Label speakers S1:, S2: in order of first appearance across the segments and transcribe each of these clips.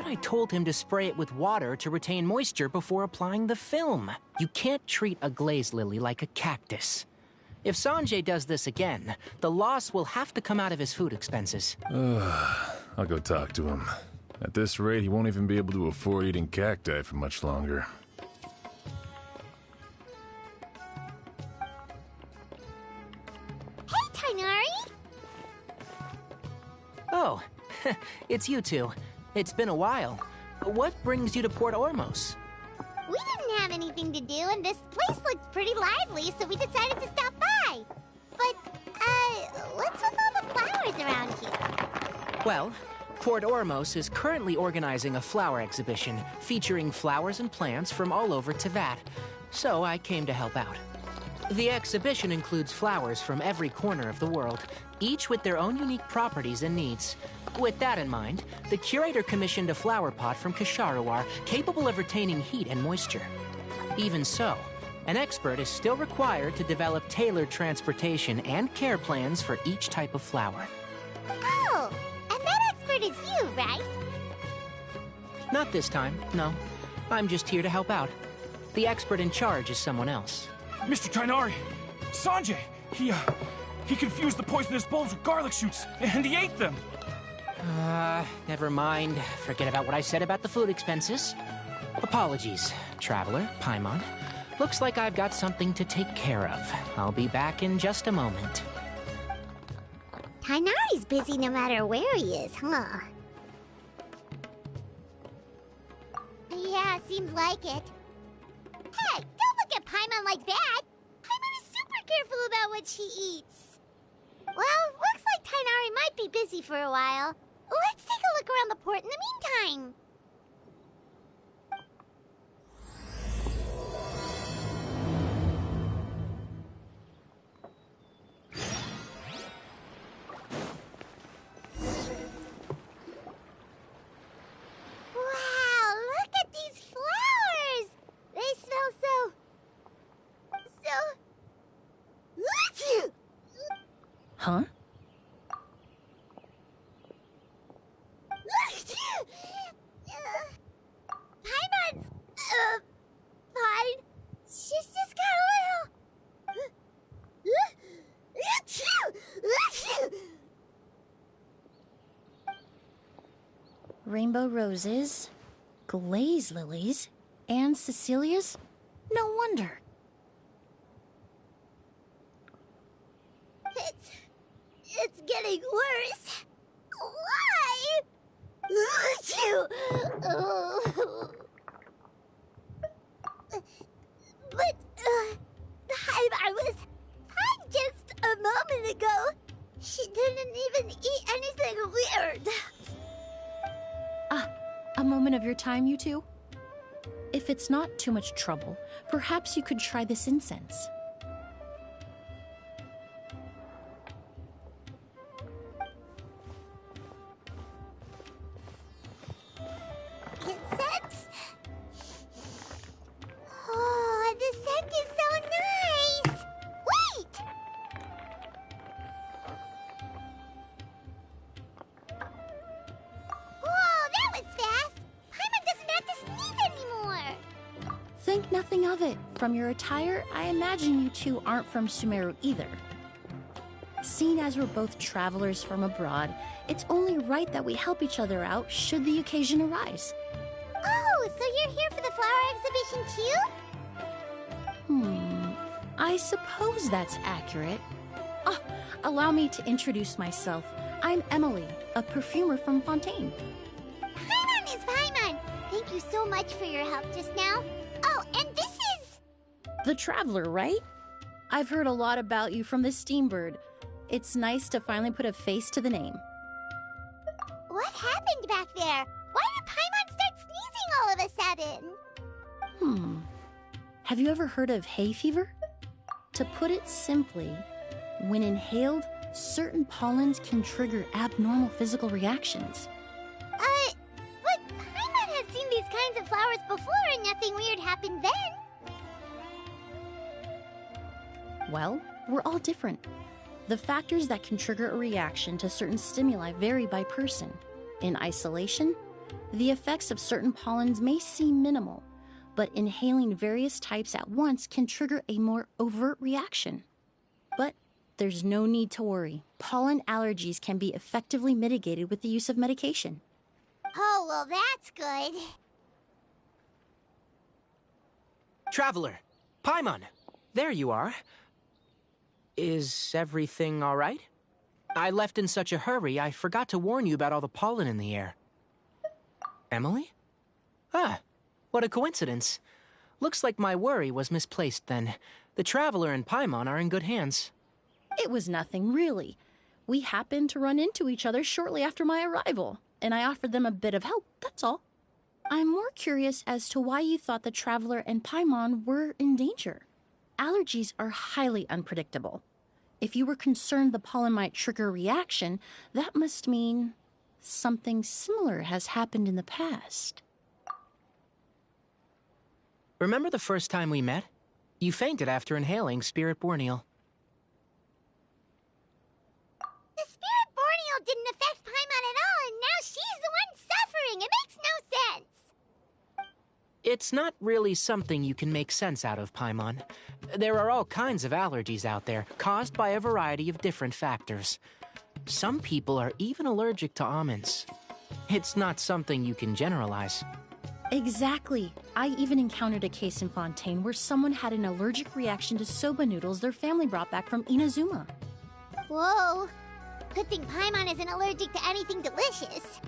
S1: thought I told him to spray it with water to retain moisture before applying the film. You can't treat a glaze lily like a cactus. If Sanjay does this again, the loss will have to come out of his food expenses.
S2: I'll go talk to him. At this rate, he won't even be able to afford eating cacti for much longer.
S3: Hey, Tainari!
S1: Oh, it's you two. It's been a while. What brings you to Port Ormos?
S3: We didn't have anything to do, and this place looked pretty lively, so we decided to stop by. But, what's with all the flowers around here?
S1: Well, Port Ormos is currently organizing a flower exhibition featuring flowers and plants from all over Teyvat, so I came to help out. The exhibition includes flowers from every corner of the world, each with their own unique properties and needs. With that in mind, the curator commissioned a flower pot from Kasharuar capable of retaining heat and moisture. Even so, an expert is still required to develop tailored transportation and care plans for each type of flower.
S3: Oh, and that expert is you, right?
S1: Not this time, no. I'm just here to help out. The expert in charge is someone else.
S4: Mr. Tainari! Sanjay! He confused the poisonous bulbs with garlic shoots, and he ate them!
S1: Never mind. Forget about what I said about the food expenses. Apologies, Traveler, Paimon. Looks like I've got something to take care of. I'll be back in just a moment.
S3: Tainari's busy no matter where he is, huh? Yeah, seems like it. Hey, don't look at Paimon like that! Paimon is super careful about what she eats. Well, looks like Tainari might be busy for a while. Let's take a look around the port in the meantime. Wow, look at these flowers! They smell so...
S5: Huh?
S3: Paimon's... fine. She's just got a little...
S5: Rainbow roses, glaze lilies, and Cecilia's? No wonder.
S3: It's getting worse. Why? But, I was fine just a moment ago. She didn't even eat anything weird.
S5: A moment of your time, you two? If it's not too much trouble, perhaps you could try this incense.
S3: Incense? Oh, the scent is so nice! Wait! Whoa, that was fast! Paimon doesn't have to sneeze anymore!
S5: Think nothing of it. From your attire, I imagine you two aren't from Sumeru either. Seeing as we're both travelers from abroad, it's only right that we help each other out should the occasion arise.
S3: Oh, so you're here for the flower exhibition too?
S5: I suppose that's accurate. Ah, allow me to introduce myself. I'm Emily, a perfumer from Fontaine.
S3: Paimon is Paimon! Thank you so much for your help just now. Oh, and this is...
S5: The Traveler, right? I've heard a lot about you from the Steambird. It's nice to finally put a face to the name.
S3: What happened back there? Why did Paimon start sneezing all of a sudden?
S5: Have you ever heard of hay fever? To put it simply, when inhaled, certain pollens can trigger abnormal physical reactions.
S3: But Paimon has seen these kinds of flowers before and nothing weird happened then.
S5: Well, we're all different. The factors that can trigger a reaction to certain stimuli vary by person. In isolation, The effects of certain pollens may seem minimal, but inhaling various types at once can trigger a more overt reaction. But there's no need to worry. Pollen allergies can be effectively mitigated with the use of medication.
S3: Oh, well, that's good.
S1: Traveler, Paimon, there you are. Is everything all right? I left in such a hurry, I forgot to warn you about all the pollen in the air. Emily? Ah, what a coincidence. Looks like my worry was misplaced then. The Traveler and Paimon are in good hands.
S5: It was nothing, really. We happened to run into each other shortly after my arrival, and I offered them a bit of help, that's all. I'm more curious as to why you thought the Traveler and Paimon were in danger. Allergies are highly unpredictable. If you were concerned the pollen might trigger a reaction, that must mean something similar has happened in the past.
S1: Remember the first time we met? You fainted after inhaling Spirit Borneal.
S3: The Spirit Borneal didn't affect Paimon at all, and now she's the one suffering. It makes no sense.
S1: It's not really something you can make sense out of, Paimon. There are all kinds of allergies out there, caused by a variety of different factors. Some people are even allergic to almonds. It's not something you can generalize.
S5: Exactly. I even encountered a case in Fontaine where someone had an allergic reaction to soba noodles their family brought back from Inazuma.
S3: Whoa. Good thing Paimon isn't allergic to anything delicious.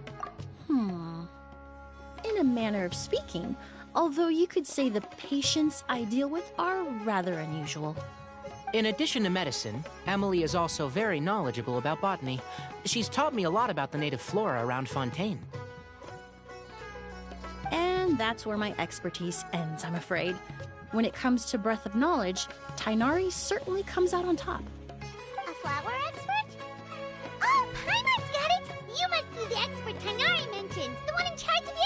S5: In a manner of speaking, although you could say the patients I deal with are rather unusual.
S1: In addition to medicine, Emily is also very knowledgeable about botany. She's taught me a lot about the native flora around Fontaine.
S5: And that's where my expertise ends, I'm afraid. When it comes to breadth of knowledge, Tighnari certainly comes out on top.
S3: A flower expert? Oh, Paimon's got it! You must be the expert Tighnari mentioned, the one in charge of the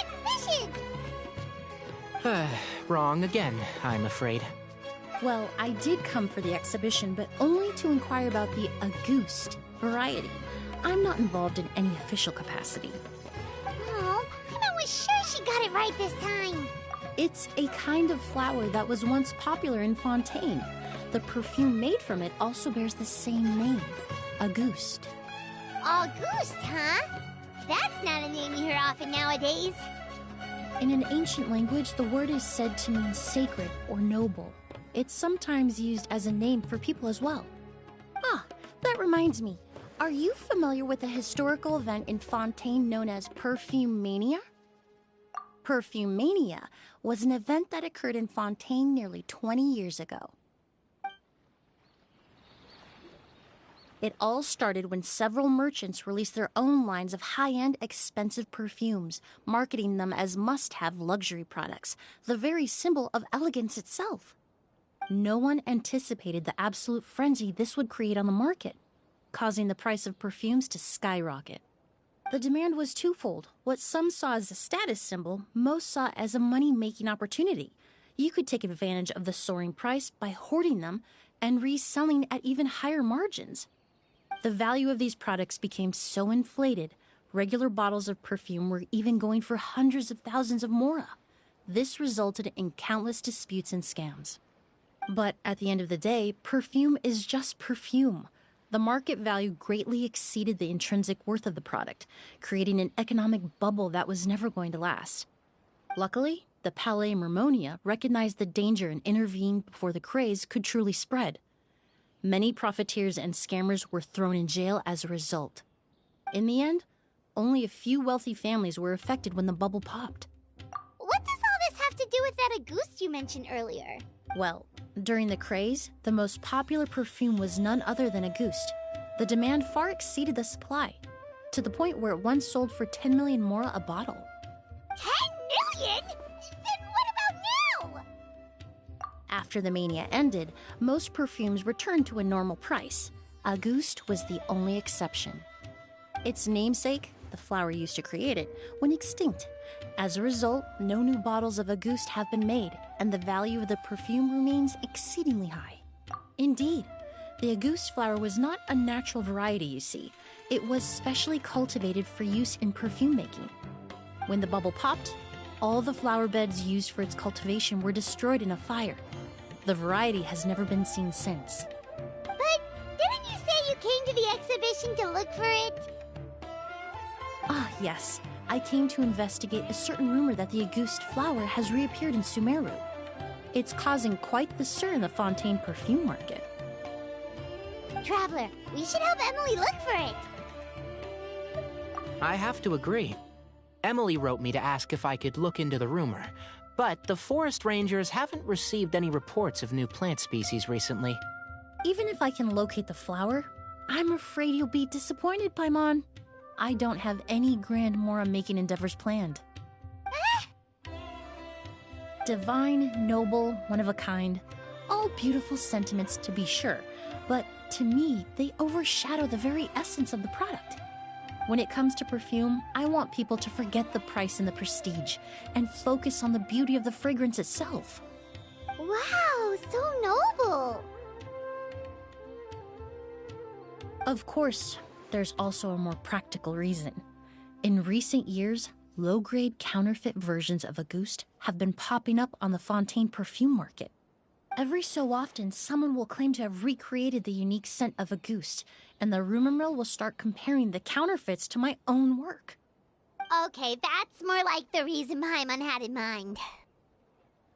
S3: exhibition!
S1: Wrong again, I'm afraid.
S5: Well, I did come for the exhibition, but only to inquire about the Auguste variety. I'm not involved in any official capacity.
S3: Oh, Paimon was sure she got it right this time.
S5: It's a kind of flower that was once popular in Fontaine. The perfume made from it also bears the same name, Auguste.
S3: Auguste, huh? That's not a name you hear often nowadays.
S5: In an ancient language, the word is said to mean sacred or noble. It's sometimes used as a name for people as well. Ah, that reminds me. Are you familiar with a historical event in Fontaine known as Perfume Mania? Perfume Mania was an event that occurred in Fontaine nearly 20 years ago. It all started when several merchants released their own lines of high-end, expensive perfumes, marketing them as must-have luxury products, the very symbol of elegance itself. No one anticipated the absolute frenzy this would create on the market, causing the price of perfumes to skyrocket. The demand was twofold. What some saw as a status symbol, most saw as a money-making opportunity. You could take advantage of the soaring price by hoarding them and reselling at even higher margins. The value of these products became so inflated, regular bottles of perfume were even going for hundreds of thousands of mora. This resulted in countless disputes and scams. But at the end of the day, perfume is just perfume. The market value greatly exceeded the intrinsic worth of the product, creating an economic bubble that was never going to last. Luckily, the Palais Mermonia recognized the danger and intervened before the craze could truly spread. Many profiteers and scammers were thrown in jail as a result. In the end, only a few wealthy families were affected when the bubble popped.
S3: What does all this have to do with that Auguste you mentioned earlier?
S5: Well, during the craze, the most popular perfume was none other than Auguste. The demand far exceeded the supply, to the point where it once sold for 10 million mora a bottle.
S3: 10 million? Then what about now?
S5: After the mania ended, most perfumes returned to a normal price. Auguste was the only exception. Its namesake, the flower used to create it, went extinct. As a result, no new bottles of Auguste have been made, and the value of the perfume remains exceedingly high. Indeed, the Auguste flower was not a natural variety, you see. It was specially cultivated for use in perfume making. When the bubble popped, all the flower beds used for its cultivation were destroyed in a fire. The variety has never been seen since.
S3: But didn't you say you came to the exhibition to look for it?
S5: Ah, yes. I came to investigate a certain rumor that the Auguste flower has reappeared in Sumeru. It's causing quite the stir in the Fontaine perfume market.
S3: Traveler, we should help Emily look for it.
S1: I have to agree. Emily wrote me to ask if I could look into the rumor, but the forest rangers haven't received any reports of new plant species recently.
S5: Even if I can locate the flower, I'm afraid you'll be disappointed, Paimon. I don't have any grand Mora-making endeavors planned. Divine, noble, one of a kind. All beautiful sentiments to be sure, but to me, they overshadow the very essence of the product. When it comes to perfume, I want people to forget the price and the prestige, and focus on the beauty of the fragrance itself.
S3: Wow, so noble.
S5: Of course, there's also a more practical reason. In recent years, low-grade counterfeit versions of Auguste have been popping up on the Fontaine perfume market. Every so often, someone will claim to have recreated the unique scent of Auguste, and the rumor mill will start comparing the counterfeits to my own work.
S3: Okay, that's more like the reason Paimon had in mind.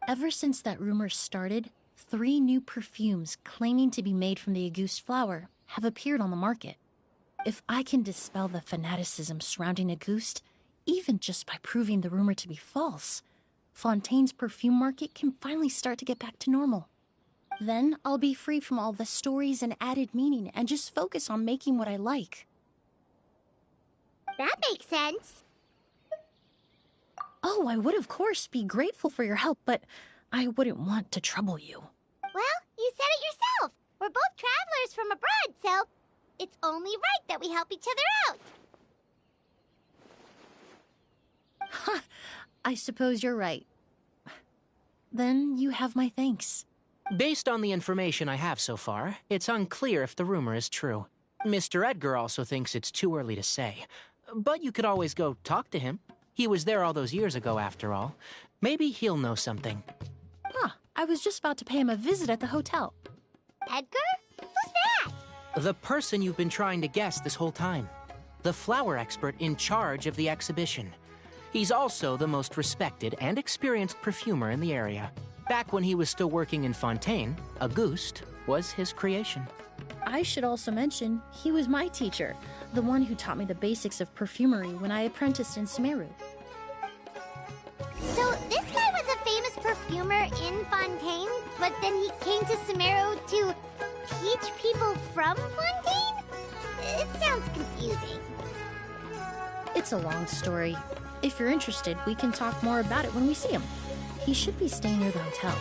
S5: Ever since that rumor started, 3 new perfumes claiming to be made from the Auguste flower have appeared on the market. If I can dispel the fanaticism surrounding Auguste, even just by proving the rumor to be false, Fontaine's perfume market can finally start to get back to normal. Then I'll be free from all the stories and added meaning and just focus on making what I like.
S3: That makes sense.
S5: Oh, I would of course be grateful for your help, but I wouldn't want to trouble you.
S3: Well, you said it yourself. We're both travelers from abroad, so it's only right that we help each other out.
S5: I suppose you're right. Then you have my thanks.
S1: Based on the information I have so far, it's unclear if the rumor is true. Mr. Edgar also thinks it's too early to say. But you could always go talk to him. He was there all those years ago, after all. Maybe he'll know something.
S5: I was just about to pay him a visit at the hotel.
S3: Edgar? Who's that?
S1: The person you've been trying to guess this whole time. The flower expert in charge of the exhibition. He's also the most respected and experienced perfumer in the area. Back when he was still working in Fontaine, Auguste was his creation.
S5: I should also mention, he was my teacher, the one who taught me the basics of perfumery when I apprenticed in Sumeru.
S3: So this guy was a famous perfumer in Fontaine, but then he came to Sumeru to teach people from Fontaine? It sounds confusing.
S5: It's a long story. If you're interested, we can talk more about it when we see him. He should be staying near the hotel.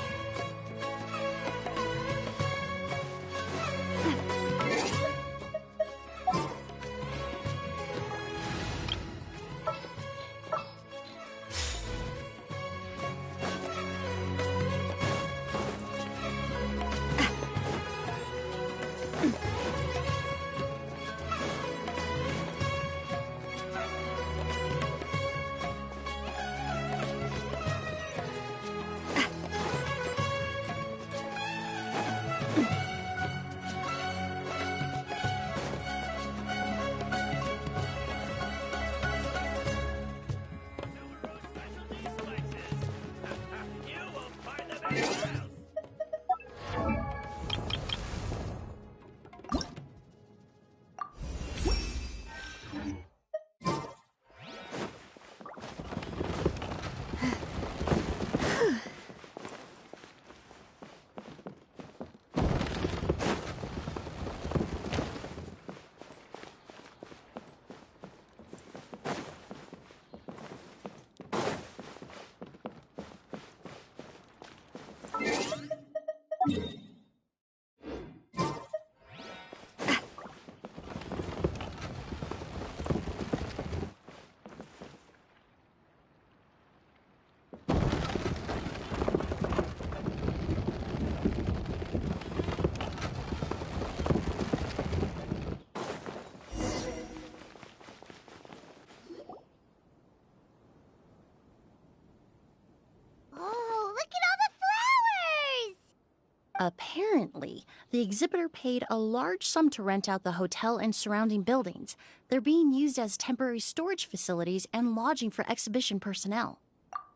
S5: Apparently, the exhibitor paid a large sum to rent out the hotel and surrounding buildings. They're being used as temporary storage facilities and lodging for exhibition personnel.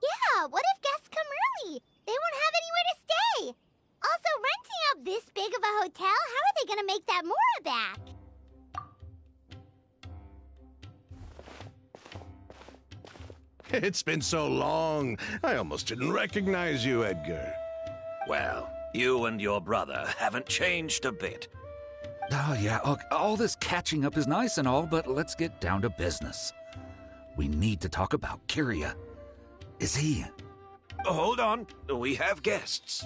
S3: Yeah, what if guests come early? They won't have anywhere to stay. Also, renting out this big of a hotel, how are they gonna make that Mora back?
S6: It's been so long, I almost didn't recognize you, Edgar.
S7: Well, you and your brother haven't changed a bit.
S8: Oh, yeah, look, all this catching up is nice and all, but let's get down to business. We need to talk about Kyria. Is he...
S7: Hold on, we have guests.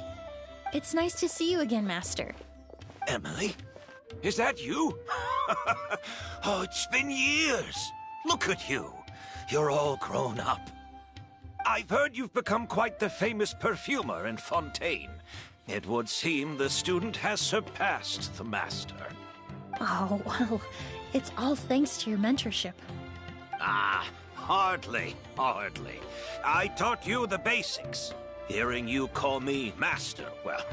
S5: It's nice to see you again, Master.
S7: Emily? Is that you? Oh, it's been years. Look at you. You're all grown up. I've heard you've become quite the famous perfumer in Fontaine. It would seem the student has surpassed the master.
S5: Oh, well, it's all thanks to your mentorship.
S7: Ah, hardly. I taught you the basics. Hearing you call me master, well,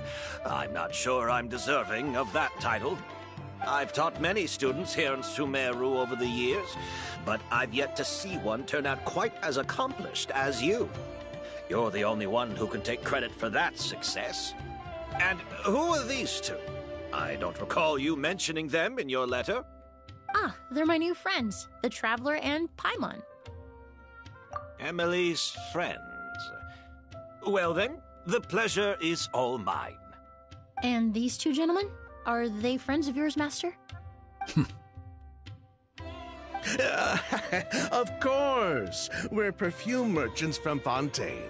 S7: I'm not sure I'm deserving of that title. I've taught many students here in Sumeru over the years, but I've yet to see one turn out quite as accomplished as you. You're the only one who can take credit for that success. And who are these two? I don't recall you mentioning them in your letter.
S5: Ah, they're my new friends, the Traveler and Paimon.
S7: Emily's friends. Well then, the pleasure is all mine.
S5: And these two gentlemen? Are they friends of yours, Master?
S6: Of course! We're perfume merchants from Fontaine.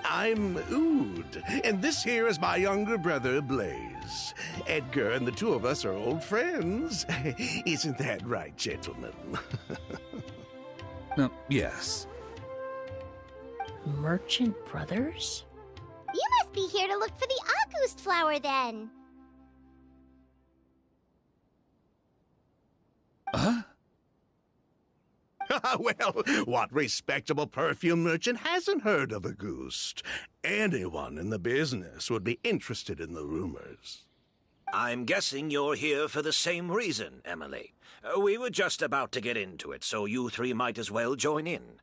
S6: I'm Oud, and this here is my younger brother, Blaze. Edgar and the two of us are old friends. Isn't that right, gentlemen?
S8: Yes.
S5: Merchant brothers?
S3: You must be here to look for the August flower, then.
S8: Huh?
S6: Well, what respectable perfume merchant hasn't heard of Auguste? Anyone in the business would be interested in the rumors.
S7: I'm guessing you're here for the same reason, Emily. We were just about to get into it, so you three might as well join in.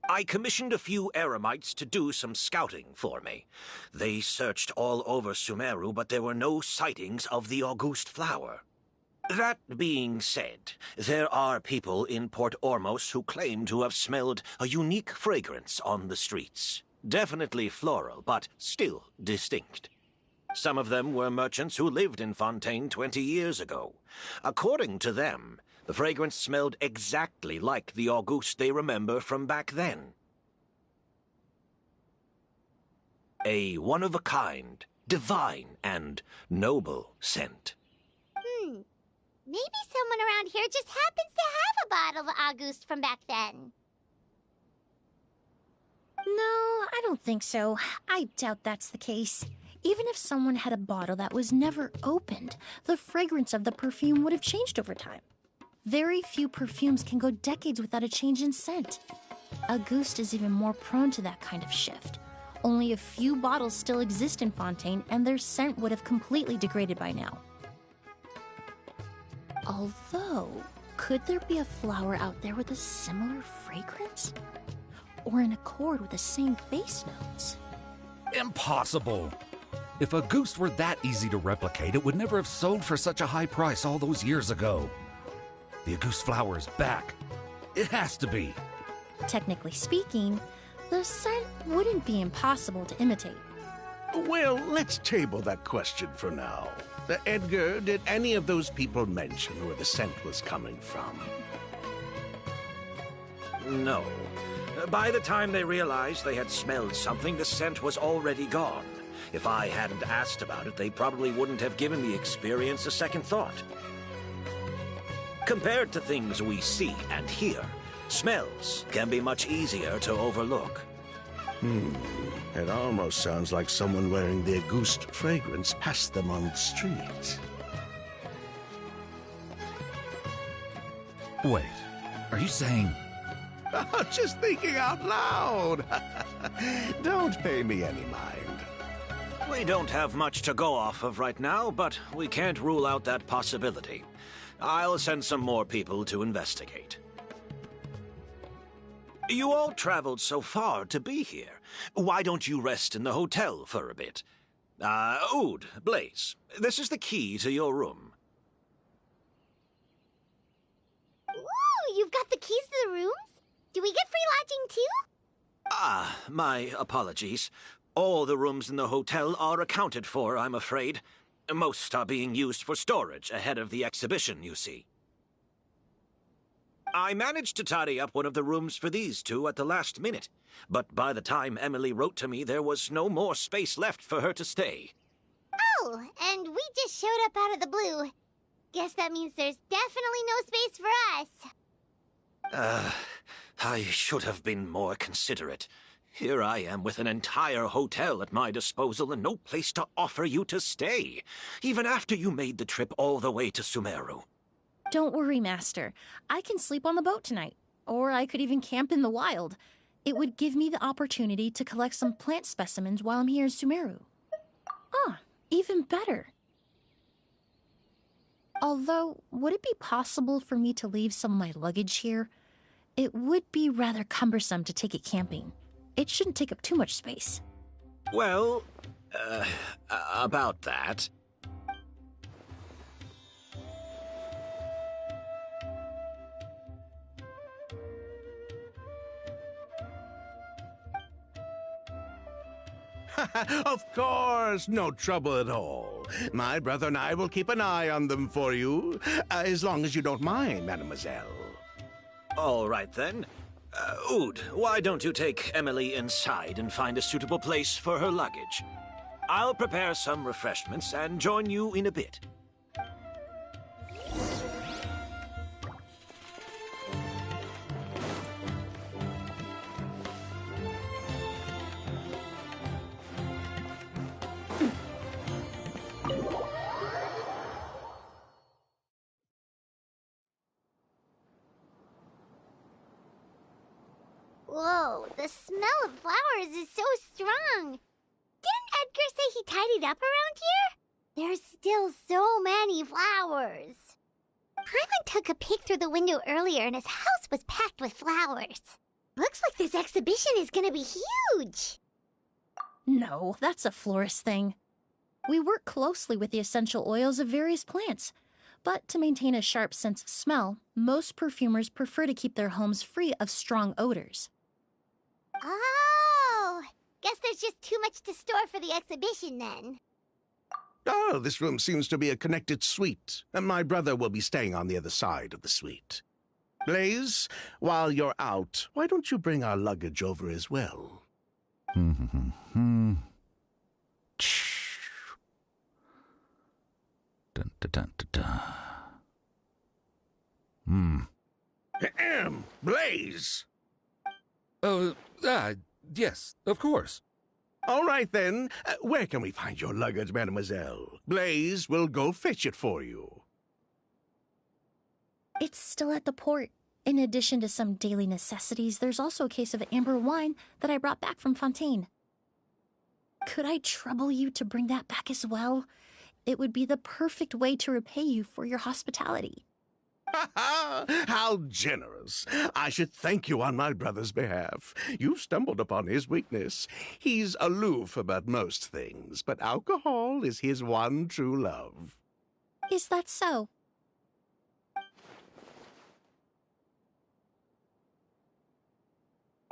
S7: I commissioned a few eremites to do some scouting for me. They searched all over Sumeru, but there were no sightings of the August flower. That being said, there are people in Port Ormos who claim to have smelled a unique fragrance on the streets. Definitely floral, but still distinct. Some of them were merchants who lived in Fontaine 20 years ago. According to them, the fragrance smelled exactly like the August they remember from back then. A one-of-a-kind, divine, and noble scent.
S3: Maybe someone around here just happens to have a bottle of August from back then.
S5: No, I don't think so. I doubt that's the case. Even if someone had a bottle that was never opened, the fragrance of the perfume would have changed over time. Very few perfumes can go decades without a change in scent. Auguste is even more prone to that kind of shift. Only a few bottles still exist in Fontaine, and their scent would have completely degraded by now. Although, could there be a flower out there with a similar fragrance? Or in accord with the same base notes?
S8: Impossible! If Auguste were that easy to replicate, it would never have sold for such a high price all those years ago. The Auguste flower is back. It has to be.
S5: Technically speaking, the scent wouldn't be impossible to imitate.
S6: Well, let's table that question for now. Edgar, did any of those people mention where the scent was coming from?
S7: No. By the time they realized they had smelled something, the scent was already gone. If I hadn't asked about it, they probably wouldn't have given the experience a second thought. Compared to things we see and hear, smells can be much easier to overlook.
S6: It almost sounds like someone wearing the Auguste fragrance passed them on the street.
S8: Wait, are you saying...
S6: Just thinking out loud. Don't pay me any mind.
S7: We don't have much to go off of right now, but we can't rule out that possibility. I'll send some more people to investigate. You all traveled so far to be here. Why don't you rest in the hotel for a bit? Ood, Blaze, this is the key to your room.
S3: Ooh, you've got the keys to the rooms? Do we get free lodging too?
S7: My apologies. All the rooms in the hotel are accounted for, I'm afraid. Most are being used for storage ahead of the exhibition, you see. I managed to tidy up one of the rooms for these two at the last minute, but by the time Emily wrote to me, there was no more space left for her to stay.
S3: Oh, and we just showed up out of the blue. Guess that means there's definitely no space for us.
S7: I should have been more considerate. Here I am with an entire hotel at my disposal and no place to offer you to stay, even after you made the trip all the way to Sumeru.
S5: Don't worry, Master. I can sleep on the boat tonight. Or I could even camp in the wild. It would give me the opportunity to collect some plant specimens while I'm here in Sumeru. Ah, even better. Although, would it be possible for me to leave some of my luggage here? It would be rather cumbersome to take it camping. It shouldn't take up too much space.
S7: Well, about that.
S6: Of course, no trouble at all. My brother and I will keep an eye on them for you, as long as you don't mind, mademoiselle.
S7: All right, then. Ood, why don't you take Emily inside and find a suitable place for her luggage? I'll prepare some refreshments and join you in a bit.
S3: Whoa, the smell of flowers is so strong. Didn't Edgar say he tidied up around here? There's still so many flowers. Paimon took a peek through the window earlier and his house was packed with flowers. Looks like this exhibition is gonna be huge.
S5: No, that's a florist thing. We work closely with the essential oils of various plants. But to maintain a sharp sense of smell, most perfumers prefer to keep their homes free of strong odors.
S3: Oh, guess there's just too much to store for the exhibition then.
S6: Oh, this room seems to be a connected suite, and my brother will be staying on the other side of the suite. Blaze, while you're out, why don't you bring our luggage over as well?
S8: Dun, dun, dun, dun, dun.
S6: Blaze!
S8: Yes, of course.
S6: All right, then. Where can we find your luggage, mademoiselle? Blaze will go fetch it for you.
S5: It's still at the port. In addition to some daily necessities, there's also a case of amber wine that I brought back from Fontaine. Could I trouble you to bring that back as well? It would be the perfect way to repay you for your hospitality.
S6: How generous. I should thank you on my brother's behalf. You stumbled upon his weakness. He's aloof about most things, but alcohol is his one true love.
S5: Is that so?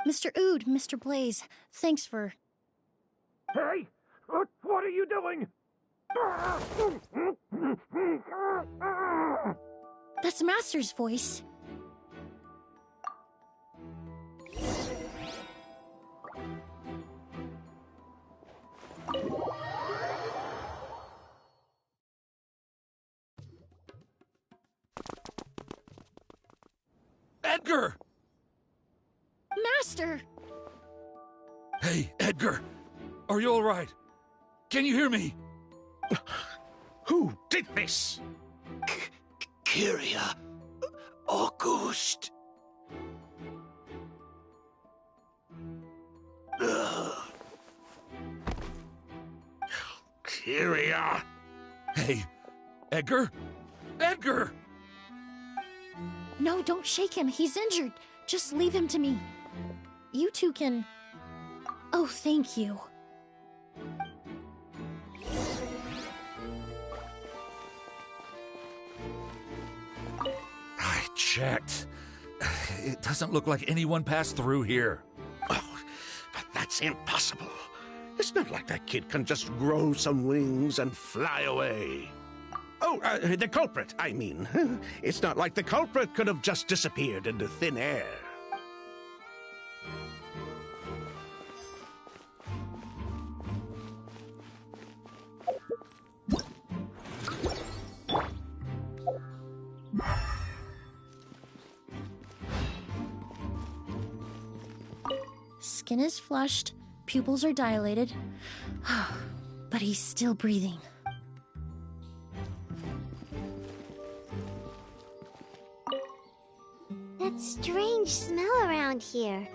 S5: Mr. Ood, Mr. Blaze, thanks for...
S4: Hey! What are you doing?
S5: That's Master's voice.
S8: Edgar!
S5: Master!
S8: Hey, Edgar! Are you all right? Can you hear me?
S6: Who did this?
S7: Kyria. Auguste.
S8: Hey, Edgar? Edgar!
S5: No, don't shake him. He's injured. Just leave him to me. You two can... Oh, thank you.
S8: I checked. It doesn't look like anyone passed through here.
S6: Oh, but that's impossible. It's not like that kid can just grow some wings and fly away. Oh, the culprit, I mean. It's not like the culprit could have just disappeared into thin air.
S5: Skin is flushed, pupils are dilated, but he's still breathing.
S3: That strange smell around here.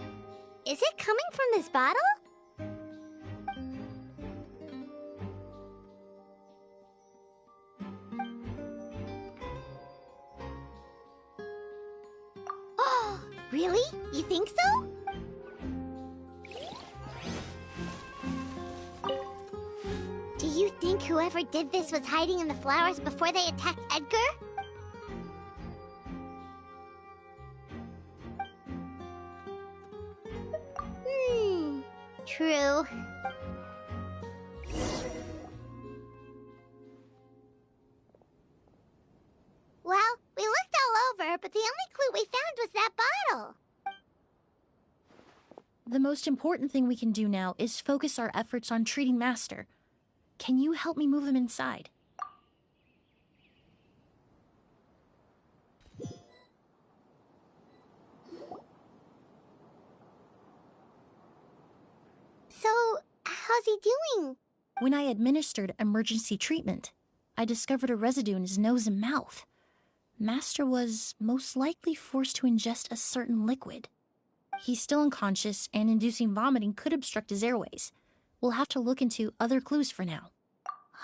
S3: Is it coming from this bottle? Oh, really? You think so? Do you think whoever did this was hiding in the flowers before they attacked Edgar? True. Well, we looked all over, but the only clue we found was that bottle.
S5: The most important thing we can do now is focus our efforts on treating Master. Can you help me move him inside?
S3: So, how's he doing?
S5: When I administered emergency treatment, I discovered a residue in his nose and mouth. Master was most likely forced to ingest a certain liquid. He's still unconscious, and inducing vomiting could obstruct his airways. We'll have to look into other clues for now.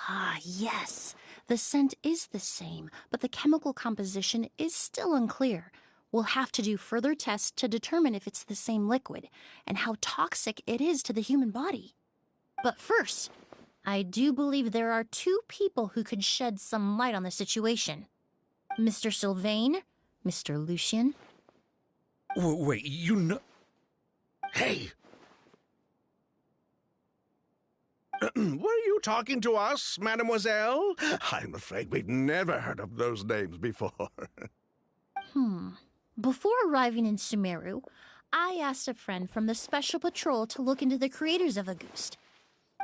S5: Ah, yes. The scent is the same, but the chemical composition is still unclear. We'll have to do further tests to determine if it's the same liquid and how toxic it is to the human body. But first, I do believe there are two people who could shed some light on the situation. Mr. Sylvain, Mr. Lucien.
S8: Wait, you know...
S6: Hey! Were you talking to us, mademoiselle? I'm afraid we've never heard of those names before.
S5: Before arriving in Sumeru, I asked a friend from the Special Patrol to look into the creators of Auguste.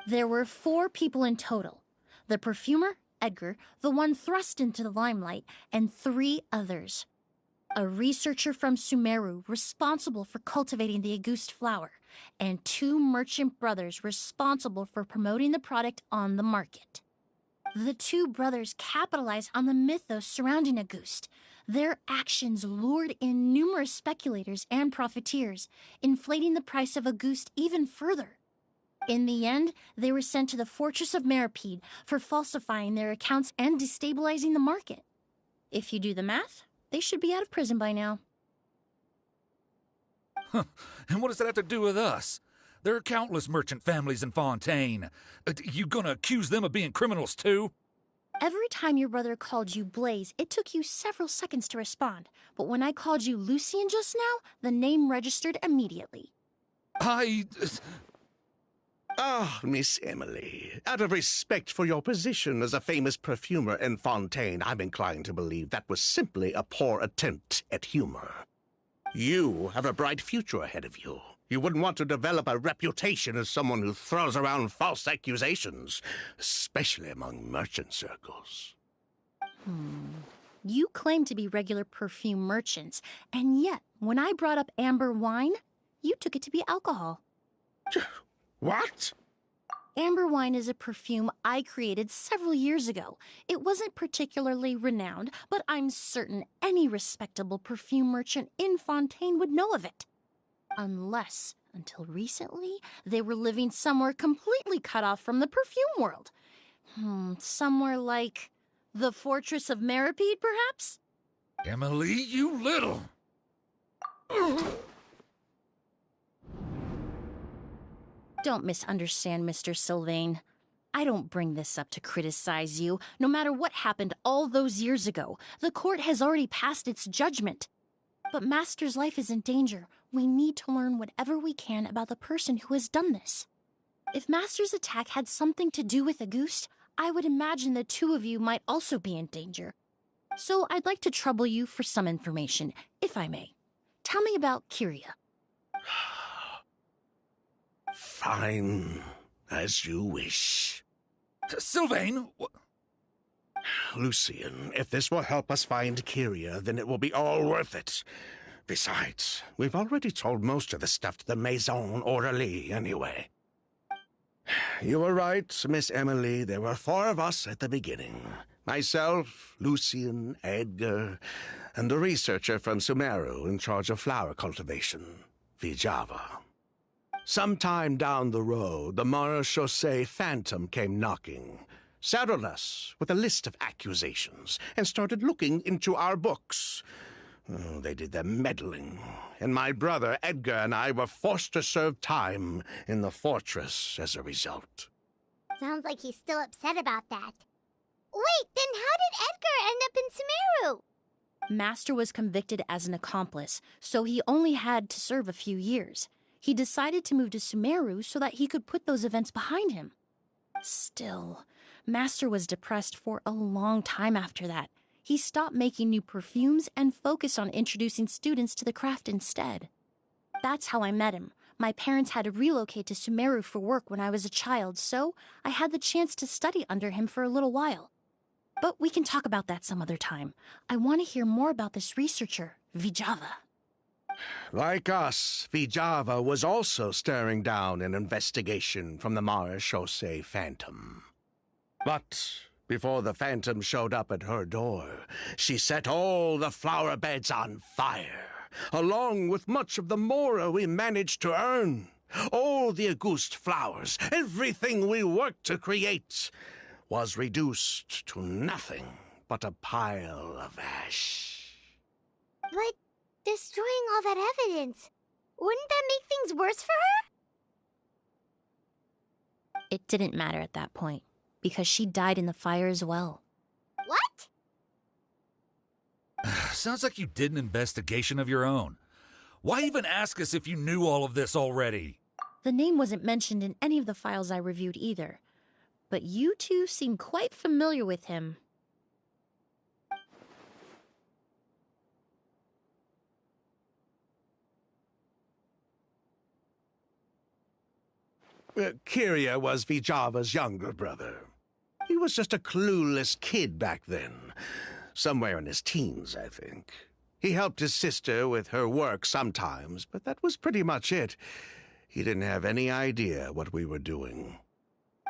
S5: There were 4 people in total. The perfumer, Edgar, the one thrust into the limelight, and 3 others. A researcher from Sumeru responsible for cultivating the Auguste flower, and 2 merchant brothers responsible for promoting the product on the market. The 2 brothers capitalized on the mythos surrounding Auguste. Their actions lured in numerous speculators and profiteers, inflating the price of Auguste even further. In the end, they were sent to the Fortress of Meripede for falsifying their accounts and destabilizing the market. If you do the math, they should be out of prison by now.
S8: Huh. And what does that have to do with us? There are countless merchant families in Fontaine. You gonna accuse them of being criminals too?
S5: Every time your brother called you Blaze, it took you several seconds to respond. But when I called you Lucien just now, the name registered immediately.
S6: Ah, Miss Emily, out of respect for your position as a famous perfumer in Fontaine, I'm inclined to believe that was simply a poor attempt at humor. You have a bright future ahead of you. You wouldn't want to develop a reputation as someone who throws around false accusations, especially among merchant circles.
S5: You claim to be regular perfume merchants, and yet, when I brought up amber wine, you took it to be alcohol.
S6: What?
S5: Amber wine is a perfume I created several years ago. It wasn't particularly renowned, but I'm certain any respectable perfume merchant in Fontaine would know of it. Unless, until recently, they were living somewhere completely cut off from the perfume world. Somewhere like the Fortress of Meripede, perhaps?
S8: Emily, you little...
S5: Don't misunderstand, Mr. Sylvain. I don't bring this up to criticize you. No matter what happened all those years ago, the court has already passed its judgment. But Master's life is in danger. We need to learn whatever we can about the person who has done this. If Master's attack had something to do with Auguste, I would imagine the two of you might also be in danger. So I'd like to trouble you for some information, if I may. Tell me about Kyria.
S6: Fine, as you wish.
S8: Sylvain...
S6: Lucien, if this will help us find Kyria, then it will be all worth it. Besides, we've already told most of the stuff to the Maison Orderly anyway. You were right, Miss Emily. There were 4 of us at the beginning. Myself, Lucien, Edgar, and a researcher from Sumeru in charge of flower cultivation, Vijava. Sometime down the road, the Marechaussee Phantom came knocking, saddled us with a list of accusations, and started looking into our books. Oh, they did their meddling, and my brother Edgar and I were forced to serve time in the fortress as a result.
S3: Sounds like he's still upset about that. Wait, then how did Edgar end up in Sumeru?
S5: Master was convicted as an accomplice, so he only had to serve a few years. He decided to move to Sumeru so that he could put those events behind him. Still, Master was depressed for a long time after that. He stopped making new perfumes and focused on introducing students to the craft instead. That's how I met him. My parents had to relocate to Sumeru for work when I was a child, so I had the chance to study under him for a little while. But we can talk about that some other time. I want to hear more about this researcher, Vijava.
S6: Like us, Vijava was also staring down an investigation from the Marechaussee Phantom. But before the Phantom showed up at her door, she set all the flower beds on fire, along with much of the mora we managed to earn. All the Auguste flowers, everything we worked to create, was reduced to nothing but a pile of ash.
S3: But destroying all that evidence, wouldn't that make things worse for her?
S5: It didn't matter at that point, because she died in the fire as well.
S3: What?
S8: Sounds like you did an investigation of your own. Why even ask us if you knew all of this already?
S5: The name wasn't mentioned in any of the files I reviewed either. But you two seem quite familiar with him.
S6: Kyria was Vijava's younger brother. He was just a clueless kid back then. Somewhere in his teens, I think. He helped his sister with her work sometimes, but that was pretty much it. He didn't have any idea what we were doing.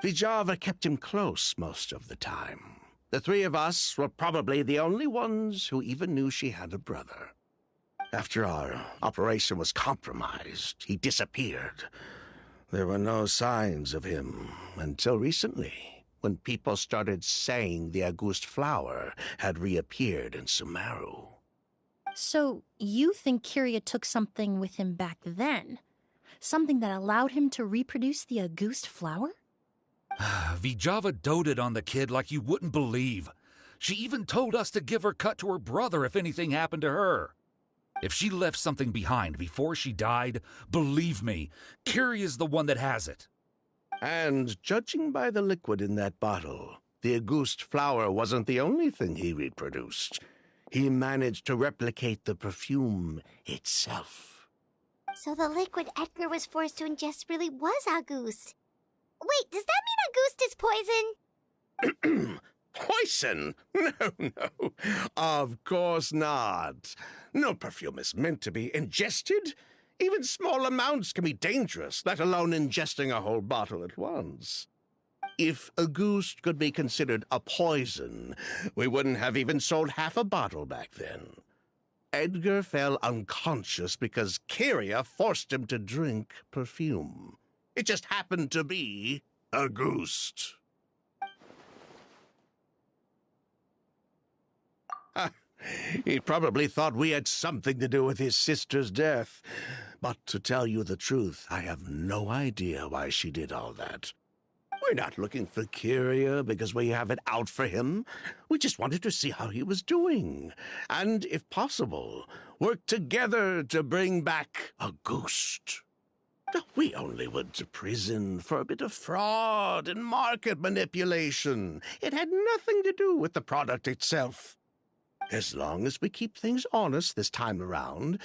S6: Vijava kept him close most of the time. The 3 of us were probably the only ones who even knew she had a brother. After our operation was compromised, he disappeared. There were no signs of him until recently, when people started saying the Auguste flower had reappeared in Sumeru.
S5: So, you think Kyria took something with him back then? Something that allowed him to reproduce the Auguste flower?
S8: Vijava doted on the kid like you wouldn't believe. She even told us to give her cut to her brother if anything happened to her. If she left something behind before she died, believe me, Kyria's the one that has it.
S6: And judging by the liquid in that bottle, the Auguste flower wasn't the only thing he reproduced. He managed to replicate the perfume itself.
S3: So the liquid Edgar was forced to ingest really was Auguste. Wait, does that mean Auguste is poison?
S6: Poison? No. Of course not. No perfume is meant to be ingested. Even small amounts can be dangerous, let alone ingesting a whole bottle at once. If Auguste could be considered a poison, we wouldn't have even sold half a bottle back then. Edgar fell unconscious because Kyria forced him to drink perfume. It just happened to be Auguste. He probably thought we had something to do with his sister's death. But to tell you the truth, I have no idea why she did all that. We're not looking for Kyria because we have it out for him. We just wanted to see how he was doing. And, if possible, work together to bring back a ghost. We only went to prison for a bit of fraud and market manipulation. It had nothing to do with the product itself. As long as we keep things honest this time around,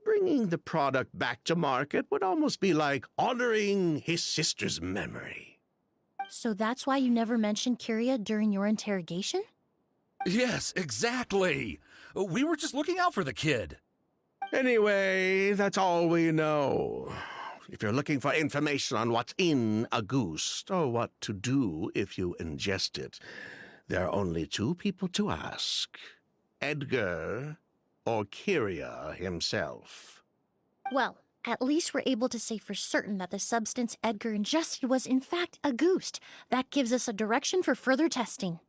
S6: bringing the product back to market would almost be like honoring his sister's memory.
S5: So that's why you never mentioned Kyria during your interrogation?
S8: Yes, exactly. We were just looking out for the kid.
S6: Anyway, that's all we know. If you're looking for information on what's in a goose, or what to do if you ingest it, there are only two people to ask. Edgar or Kyria himself.
S5: Well, at least we're able to say for certain that the substance Edgar ingested was in fact a goose. That gives us a direction for further testing.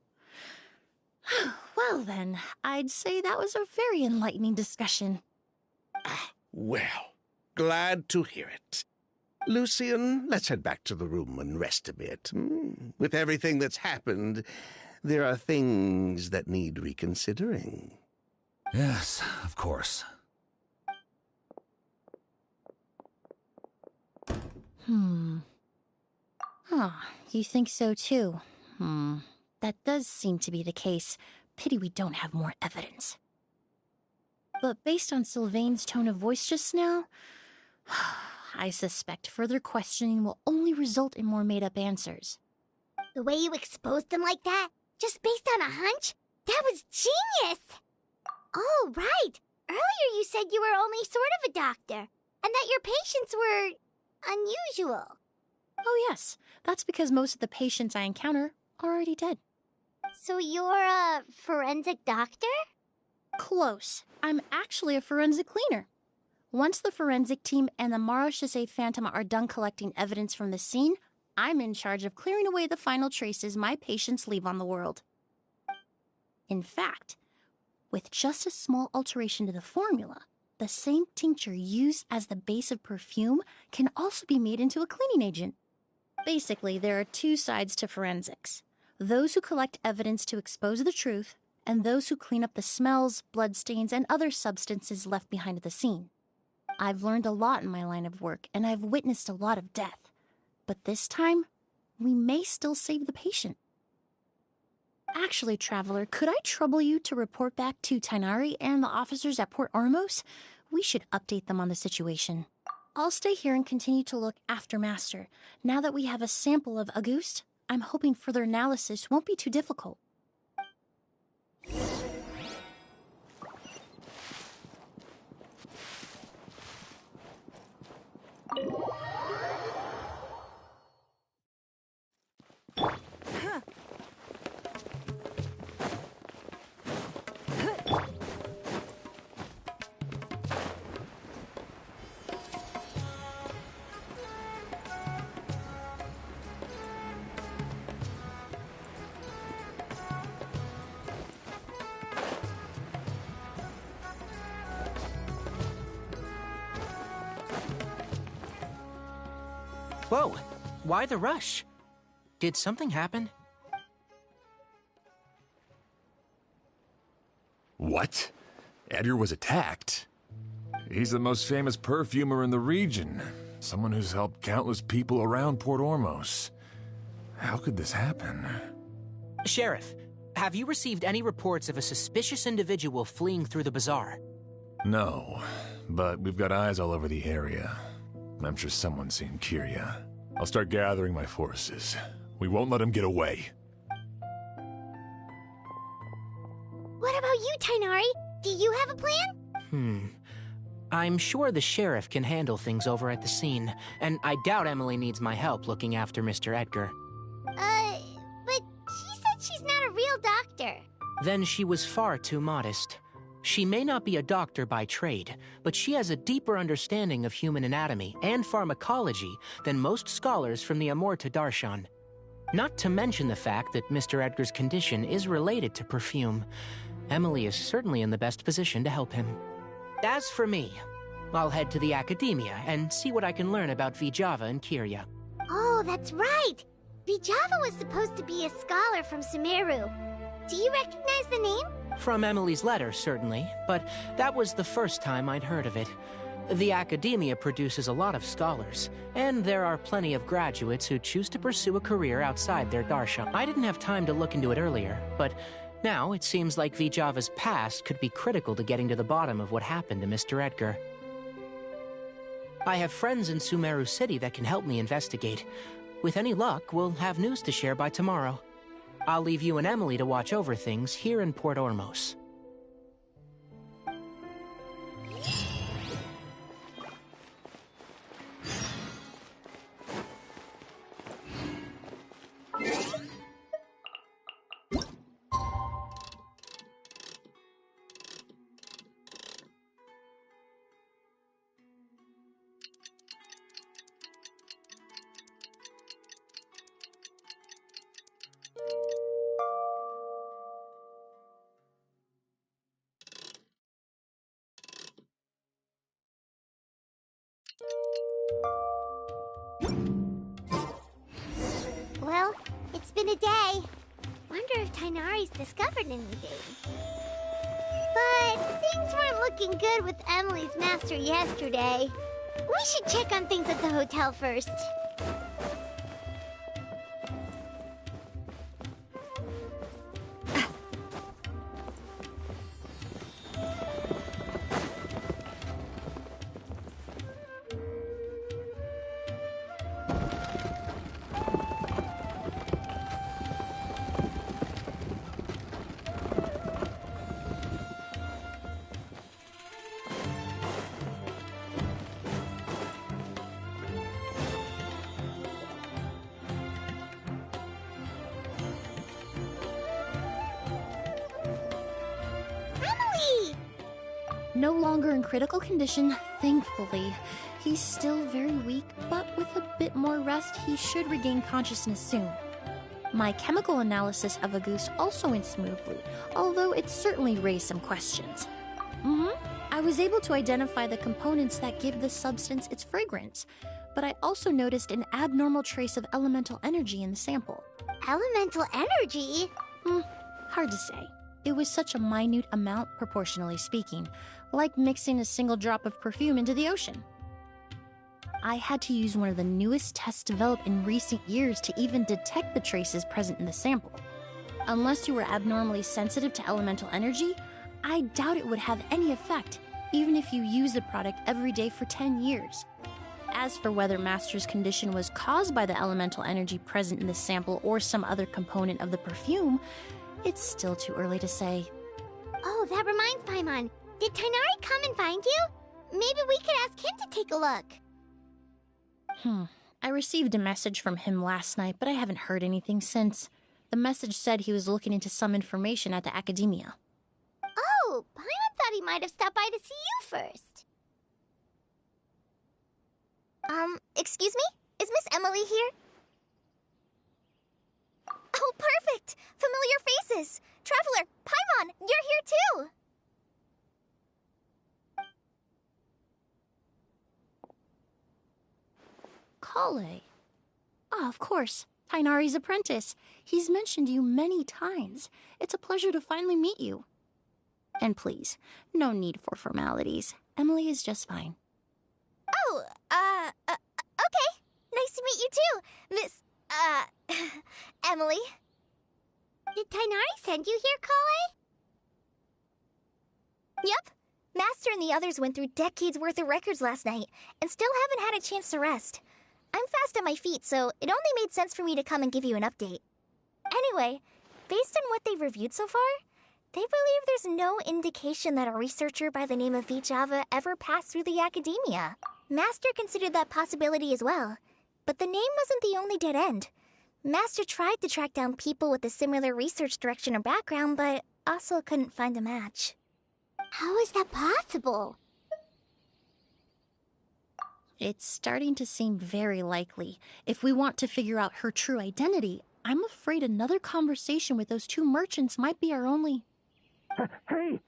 S5: Well then, I'd say that was a very enlightening discussion.
S6: Well, glad to hear it. Lucian, let's head back to the room and rest a bit. With everything that's happened, there are things that need reconsidering.
S8: Yes, of course.
S5: You think so too? That does seem to be the case. Pity we don't have more evidence. But based on Sylvain's tone of voice just now, I suspect further questioning will only result in more made-up answers.
S3: The way you exposed them like that, just based on a hunch? That was genius! Oh, right. Earlier you said you were only sort of a doctor, and that your patients were unusual.
S5: Oh yes, that's because most of the patients I encounter are already dead.
S3: So you're a forensic doctor?
S5: Close. I'm actually a forensic cleaner. Once the forensic team and the Marechaussee Phantom are done collecting evidence from the scene, I'm in charge of clearing away the final traces my patients leave on the world. In fact, with just a small alteration to the formula, the same tincture used as the base of perfume can also be made into a cleaning agent. Basically, there are two sides to forensics. Those who collect evidence to expose the truth, and those who clean up the smells, bloodstains, and other substances left behind at the scene. I've learned a lot in my line of work, and I've witnessed a lot of death. But this time, we may still save the patient. Actually, Traveler, could I trouble you to report back to Tighnari and the officers at Port Ormos? We should update them on the situation. I'll stay here and continue to look after Master. Now that we have a sample of Auguste, I'm hoping further analysis won't be too difficult.
S1: Whoa, why the rush? Did something happen?
S2: What? Edgar was attacked? He's the most famous perfumer in the region. Someone who's helped countless people around Port Ormos. How could this happen?
S1: Sheriff, have you received any reports of a suspicious individual fleeing through the bazaar?
S2: No, but we've got eyes all over the area. I'm sure someone's seen Kyria. I'll start gathering my forces. We won't let him get away.
S3: What about you, Tighnari? Do you have a plan?
S1: I'm sure the sheriff can handle things over at the scene, and I doubt Emily needs my help looking after Mr. Edgar.
S3: But she said she's not a real doctor.
S1: Then she was far too modest. She may not be a doctor by trade, but she has a deeper understanding of human anatomy and pharmacology than most scholars from the Amurta Darshan. Not to mention the fact that Mr. Edgar's condition is related to perfume. Emily is certainly in the best position to help him. As for me, I'll head to the Academia and see what I can learn about Vijava and Kirya.
S3: Oh, that's right! Vijava was supposed to be a scholar from Sumeru. Do you recognize the name?
S1: From Emily's letter, certainly, but that was the first time I'd heard of it. The Academia produces a lot of scholars, and there are plenty of graduates who choose to pursue a career outside their darshan. I didn't have time to look into it earlier, but now it seems like Vijava's past could be critical to getting to the bottom of what happened to Mr. Edgar. I have friends in Sumeru City that can help me investigate. With any luck, we'll have news to share by tomorrow. I'll leave you and Emily to watch over things here in Port Ormos.
S3: Well, it's been a day. Wonder if Tainari's discovered anything. But things weren't looking good with Emily's master yesterday. We should check on things at the hotel first.
S5: No longer in critical condition, thankfully. He's still very weak, but with a bit more rest, he should regain consciousness soon. My chemical analysis of Auguste also went smoothly, although it certainly raised some questions. I was able to identify the components that give the substance its fragrance, but I also noticed an abnormal trace of elemental energy in the sample.
S3: Elemental energy?
S5: Hard to say. It was such a minute amount, proportionally speaking, like mixing a single drop of perfume into the ocean. I had to use one of the newest tests developed in recent years to even detect the traces present in the sample. Unless you were abnormally sensitive to elemental energy, I doubt it would have any effect, even if you use the product every day for 10 years. As for whether Master's condition was caused by the elemental energy present in the sample or some other component of the perfume, it's still too early to say.
S3: Oh, that reminds Paimon. Did Tainari come and find you? Maybe we could ask him to take a look.
S5: I received a message from him last night, but I haven't heard anything since. The message said he was looking into some information at the Academia.
S3: Oh, Paimon thought he might have stopped by to see you first. Excuse me? Is Miss Emily here? Oh, perfect! Familiar faces! Traveler, Paimon, you're here too!
S5: Kale. Ah, of course. Tainari's apprentice. He's mentioned you many times. It's a pleasure to finally meet you. And please, no need for formalities. Emily is just fine.
S3: Oh, okay. Nice to meet you too, Miss, Emily. Did Tainari send you here, Kale? Yep. Master and the others went through decades worth of records last night, and still haven't had a chance to rest. I'm fast on my feet, so it only made sense for me to come and give you an update. Anyway, based on what they've reviewed so far, they believe there's no indication that a researcher by the name of Vijava ever passed through the Academia. Master considered that possibility as well, but the name wasn't the only dead end. Master tried to track down people with a similar research direction or background, but also couldn't find a match. How is that possible?
S5: It's starting to seem very likely. If we want to figure out her true identity, I'm afraid another conversation with those two merchants might be our only...
S6: Hey!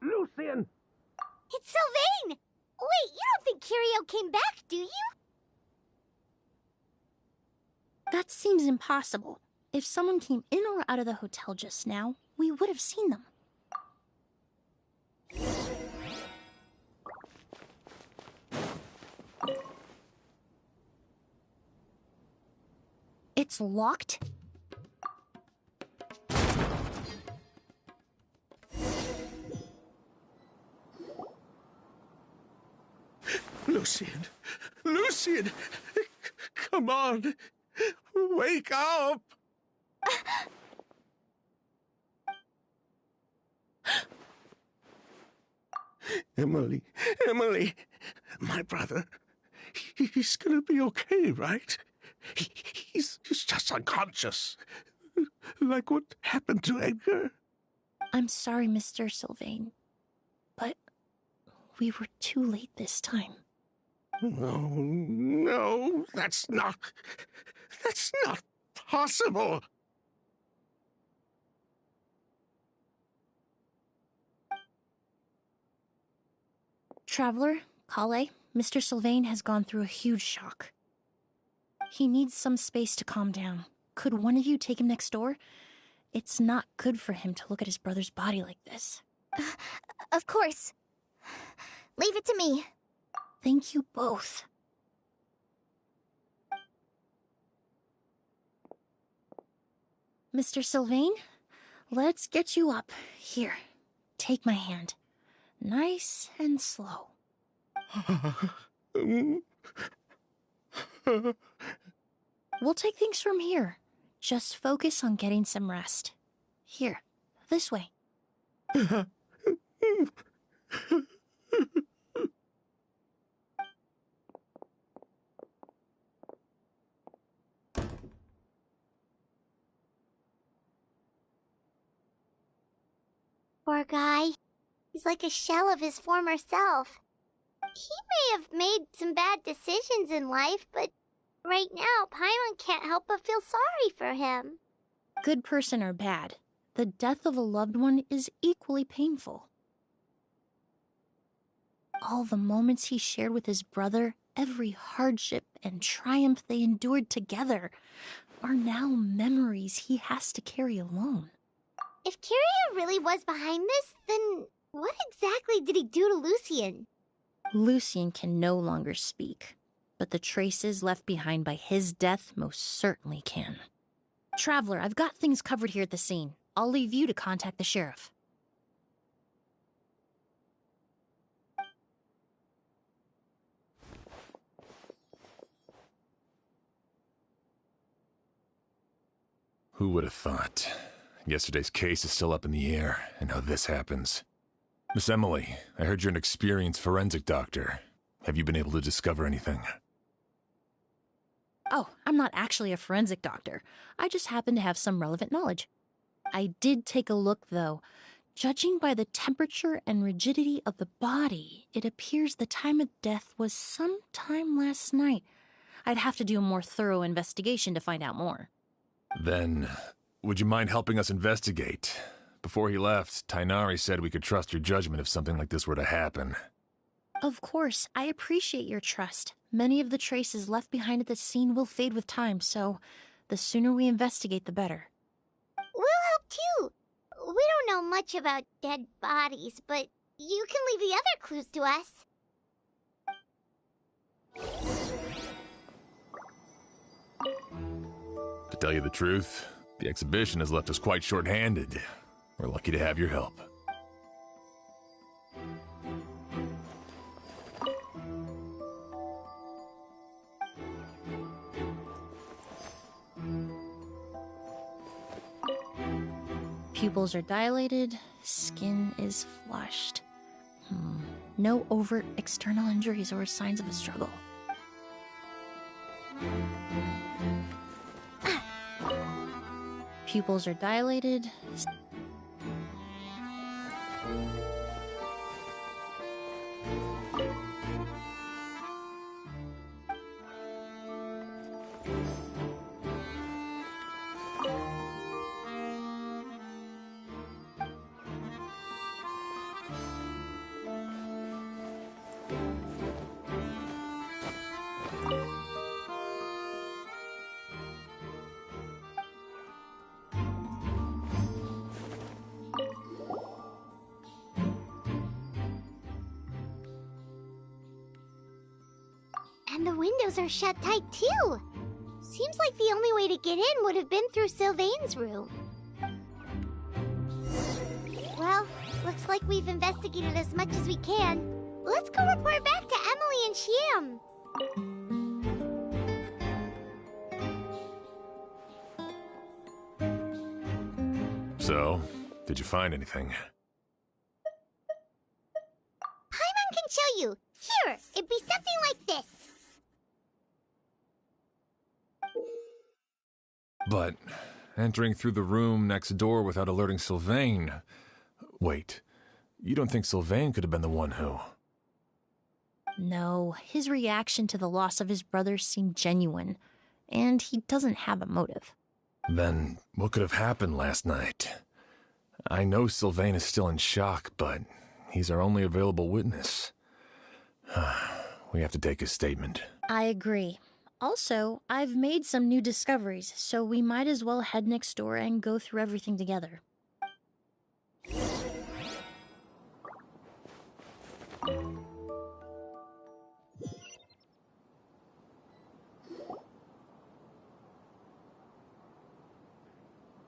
S6: Lucian!
S3: It's Sylvain! Wait, you don't think Kirio came back, do you?
S5: That seems impossible. If someone came in or out of the hotel just now, we would have seen them. It's locked?
S6: Lucian! Lucian! Come on! Wake up! Emily, Emily! My brother, he's gonna be okay, right? He's just unconscious. Like what happened to Edgar.
S5: I'm sorry, Mr. Sylvain, but we were too late this time.
S6: No, no, that's not possible.
S5: Traveler, Kale, Mr. Sylvain has gone through a huge shock. He needs some space to calm down. Could one of you take him next door? It's not good for him to look at his brother's body like this.
S3: Of course. Leave it to me.
S5: Thank you both. Mr. Sylvain, let's get you up. Here, take my hand. Nice and slow. We'll take things from here. Just focus on getting some rest. Here, this way.
S3: Poor guy. He's like a shell of his former self. He may have made some bad decisions in life, but right now, Paimon can't help but feel sorry for him.
S5: Good person or bad, the death of a loved one is equally painful. All the moments he shared with his brother, every hardship and triumph they endured together, are now memories he has to carry alone.
S3: If Kirio really was behind this, then what exactly did he do to Lucian?
S5: Lucian can no longer speak, but the traces left behind by his death most certainly can. Traveler, I've got things covered here at the scene. I'll leave you to contact the sheriff.
S2: Who would have thought? Yesterday's case is still up in the air, and now this happens. Miss Emily, I heard you're an experienced forensic doctor. Have you been able to discover anything?
S5: Oh, I'm not actually a forensic doctor. I just happen to have some relevant knowledge. I did take a look, though. Judging by the temperature and rigidity of the body, it appears the time of death was sometime last night. I'd have to do a more thorough investigation to find out more.
S2: Then, would you mind helping us investigate? Before he left, Tainari said we could trust your judgment if something like this were to happen.
S5: Of course, I appreciate your trust. Many of the traces left behind at the scene will fade with time, so the sooner we investigate, the better.
S3: We'll help too. We don't know much about dead bodies, but you can leave the other clues to us.
S2: To tell you the truth, the exhibition has left us quite short-handed. We're lucky to have your help.
S5: Pupils are dilated, skin is flushed. No overt external injuries or signs of a struggle. Pupils are dilated.
S3: windows are shut tight, too. Seems like the only way to get in would have been through Sylvain's room. Well, looks like we've investigated as much as we can. Let's go report back to Emily and Shiam.
S2: So, did you find anything?
S3: Paimon can show you. Here, it'd be something like this.
S2: But entering through the room next door without alerting Sylvain... Wait, you don't think Sylvain could have been the one who...
S5: No, his reaction to the loss of his brother seemed genuine, and he doesn't have a motive.
S2: Then what could have happened last night? I know Sylvain is still in shock, but he's our only available witness. We have to take his statement.
S5: I agree. Also, I've made some new discoveries, so we might as well head next door and go through everything together.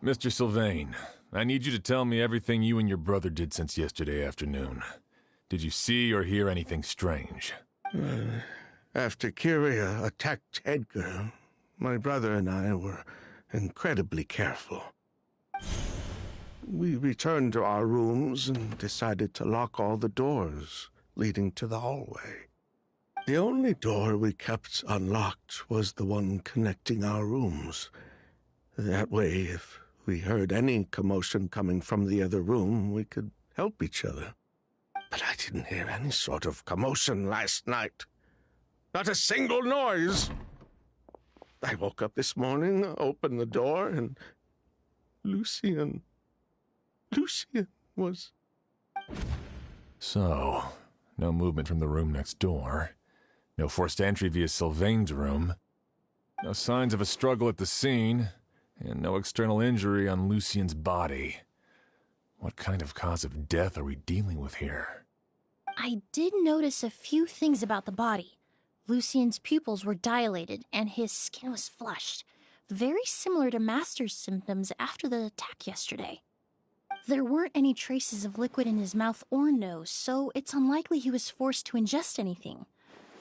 S2: Mr. Sylvain, I need you to tell me everything you and your brother did since yesterday afternoon. Did you see or hear anything strange?
S6: After Kyria attacked Edgar, my brother and I were incredibly careful. We returned to our rooms and decided to lock all the doors leading to the hallway. The only door we kept unlocked was the one connecting our rooms. That way, if we heard any commotion coming from the other room, we could help each other. But I didn't hear any sort of commotion last night. Not a single noise. I woke up this morning, opened the door, and Lucian was...
S2: So, no movement from the room next door. No forced entry via Sylvain's room. No signs of a struggle at the scene. And no external injury on Lucian's body. What kind of cause of death are we dealing with here?
S5: I did notice a few things about the body. Lucian's pupils were dilated, and his skin was flushed, very similar to Master's symptoms after the attack yesterday. There weren't any traces of liquid in his mouth or nose, so it's unlikely he was forced to ingest anything.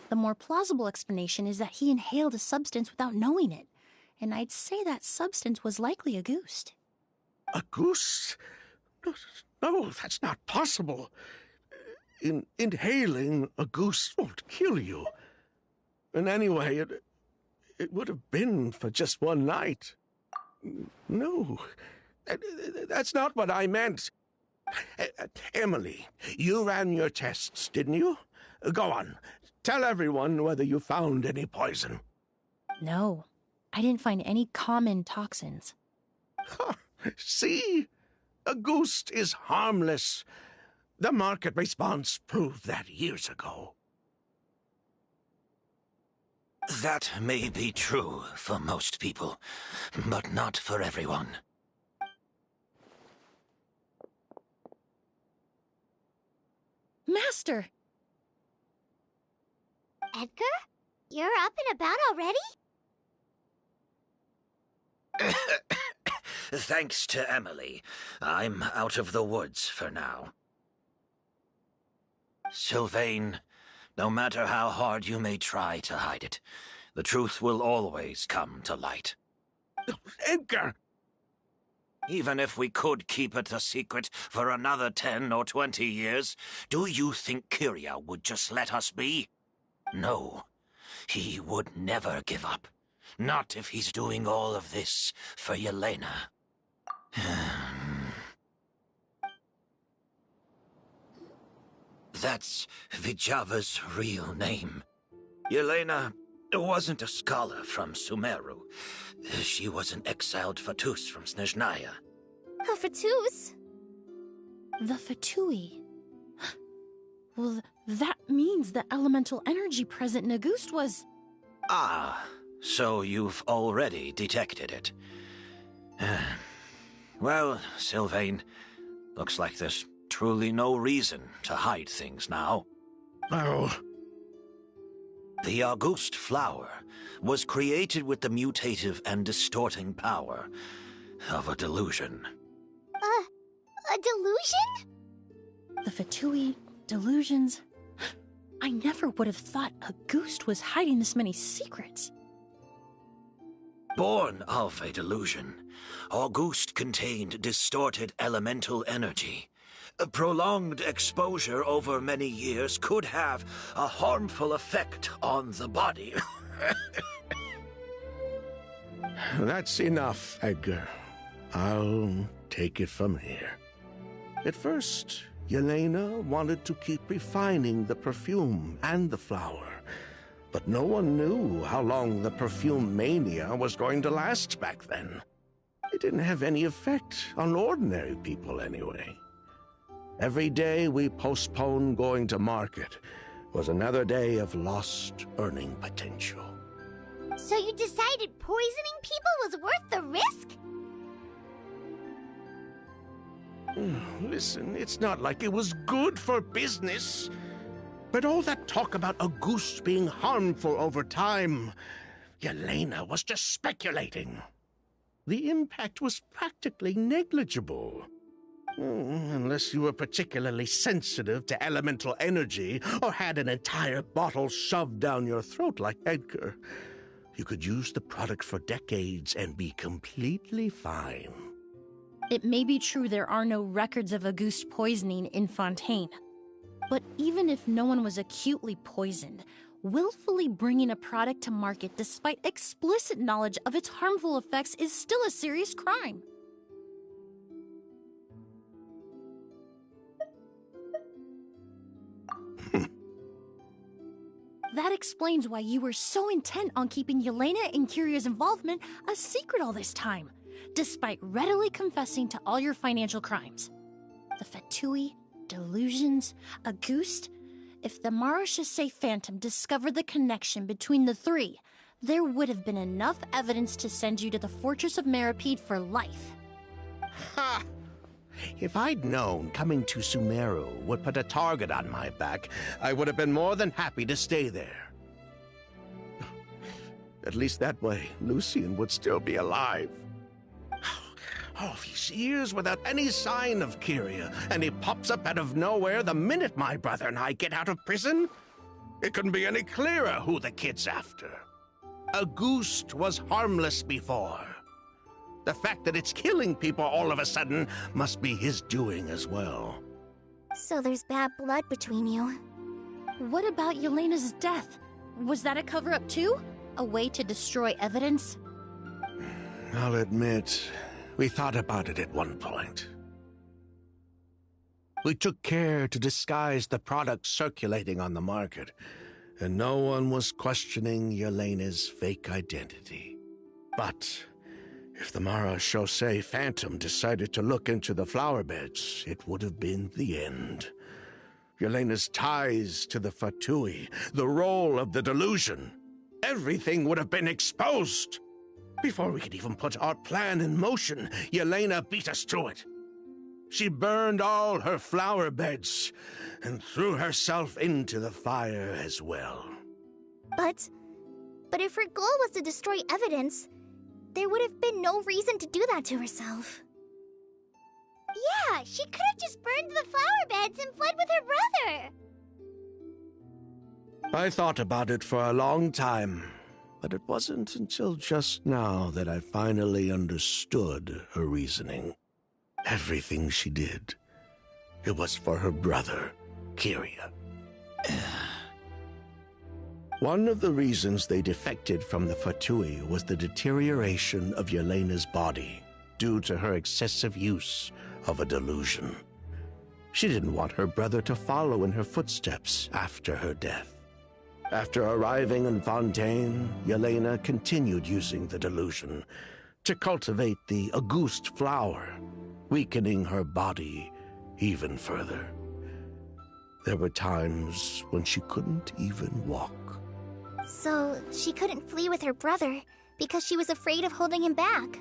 S5: The more plausible explanation is that he inhaled a substance without knowing it, and I'd say that substance was likely a goose.
S6: A goose? No, that's not possible. Inhaling a goose won't kill you. And anyway, it would have been for just one night. No, that's not what I meant. Emily, you ran your tests, didn't you? Go on, tell everyone whether you found any poison.
S5: No, I didn't find any common toxins.
S6: See? A goose is harmless. The market response proved that years ago.
S7: That may be true for most people, but not for everyone.
S5: Master!
S3: Edgar? You're up and about already?
S7: Thanks to Emily, I'm out of the woods for now. Sylvain, no matter how hard you may try to hide it, the truth will always come to light.
S6: Edgar!
S7: Even if we could keep it a secret for another 10 or 20 years, do you think Kyria would just let us be? No, he would never give up. Not if he's doing all of this for Yelena. That's Vijava's real name. Yelena wasn't a scholar from Sumeru. She was an exiled Fatus from Snezhnaya.
S3: A Fatus?
S5: The Fatui. Well, that means the elemental energy present in Auguste was...
S7: Ah, so you've already detected it. Well, Sylvain, looks like there's truly no reason to hide things now.
S6: Oh.
S7: The August Flower was created with the mutative and distorting power of a delusion.
S3: A delusion?
S5: The Fatui, delusions. I never would have thought Auguste was hiding this many secrets.
S7: Born of a delusion, Auguste contained distorted elemental energy. A prolonged exposure over many years could have a harmful effect on the body.
S6: That's enough, Edgar. I'll take it from here. At first, Yelena wanted to keep refining the perfume and the flower, but no one knew how long the perfume mania was going to last back then. It didn't have any effect on ordinary people anyway. Every day we postponed going to market was another day of lost earning potential.
S3: So you decided poisoning people was worth the risk?
S6: Listen, it's not like it was good for business. But all that talk about Auguste being harmful over time, Yelena was just speculating. The impact was practically negligible. Unless you were particularly sensitive to elemental energy or had an entire bottle shoved down your throat like Edgar. You could use the product for decades and be completely fine.
S5: It may be true there are no records of Auguste poisoning in Fontaine. But even if no one was acutely poisoned, willfully bringing a product to market despite explicit knowledge of its harmful effects is still a serious crime. That explains why you were so intent on keeping Yelena and Kyria's involvement a secret all this time, despite readily confessing to all your financial crimes. The Fatui, delusions, Auguste. If the Marechaussee Phantom discovered the connection between the three, there would have been enough evidence to send you to the Fortress of Meripede for life.
S6: Ha! If I'd known coming to Sumeru would put a target on my back, I would have been more than happy to stay there. At least that way, Lucian would still be alive. All these years without any sign of Kyria, and he pops up out of nowhere the minute my brother and I get out of prison? It couldn't be any clearer who the kid's after. Auguste was harmless before. The fact that it's killing people all of a sudden must be his doing as well.
S3: So there's bad blood between you.
S5: What about Yelena's death? Was that a cover-up too? A way to destroy evidence?
S6: I'll admit, we thought about it at one point. We took care to disguise the product circulating on the market, and no one was questioning Yelena's fake identity. But if the Marechaussee Phantom decided to look into the flower beds, it would have been the end. Yelena's ties to the Fatui, the role of the delusion, everything would have been exposed. Before we could even put our plan in motion, Yelena beat us to it. She burned all her flower beds and threw herself into the fire as well.
S3: But if her goal was to destroy evidence, there would have been no reason to do that to herself. Yeah, she could have just burned the flower beds and fled with her brother.
S6: I thought about it for a long time, but it wasn't until just now that I finally understood her reasoning. Everything she did, it was for her brother, Kyria. One of the reasons they defected from the Fatui was the deterioration of Yelena's body due to her excessive use of a delusion. She didn't want her brother to follow in her footsteps after her death. After arriving in Fontaine, Yelena continued using the delusion to cultivate the Auguste flower, weakening her body even further. There were times when she couldn't even walk.
S3: So she couldn't flee with her brother because she was afraid of holding him back.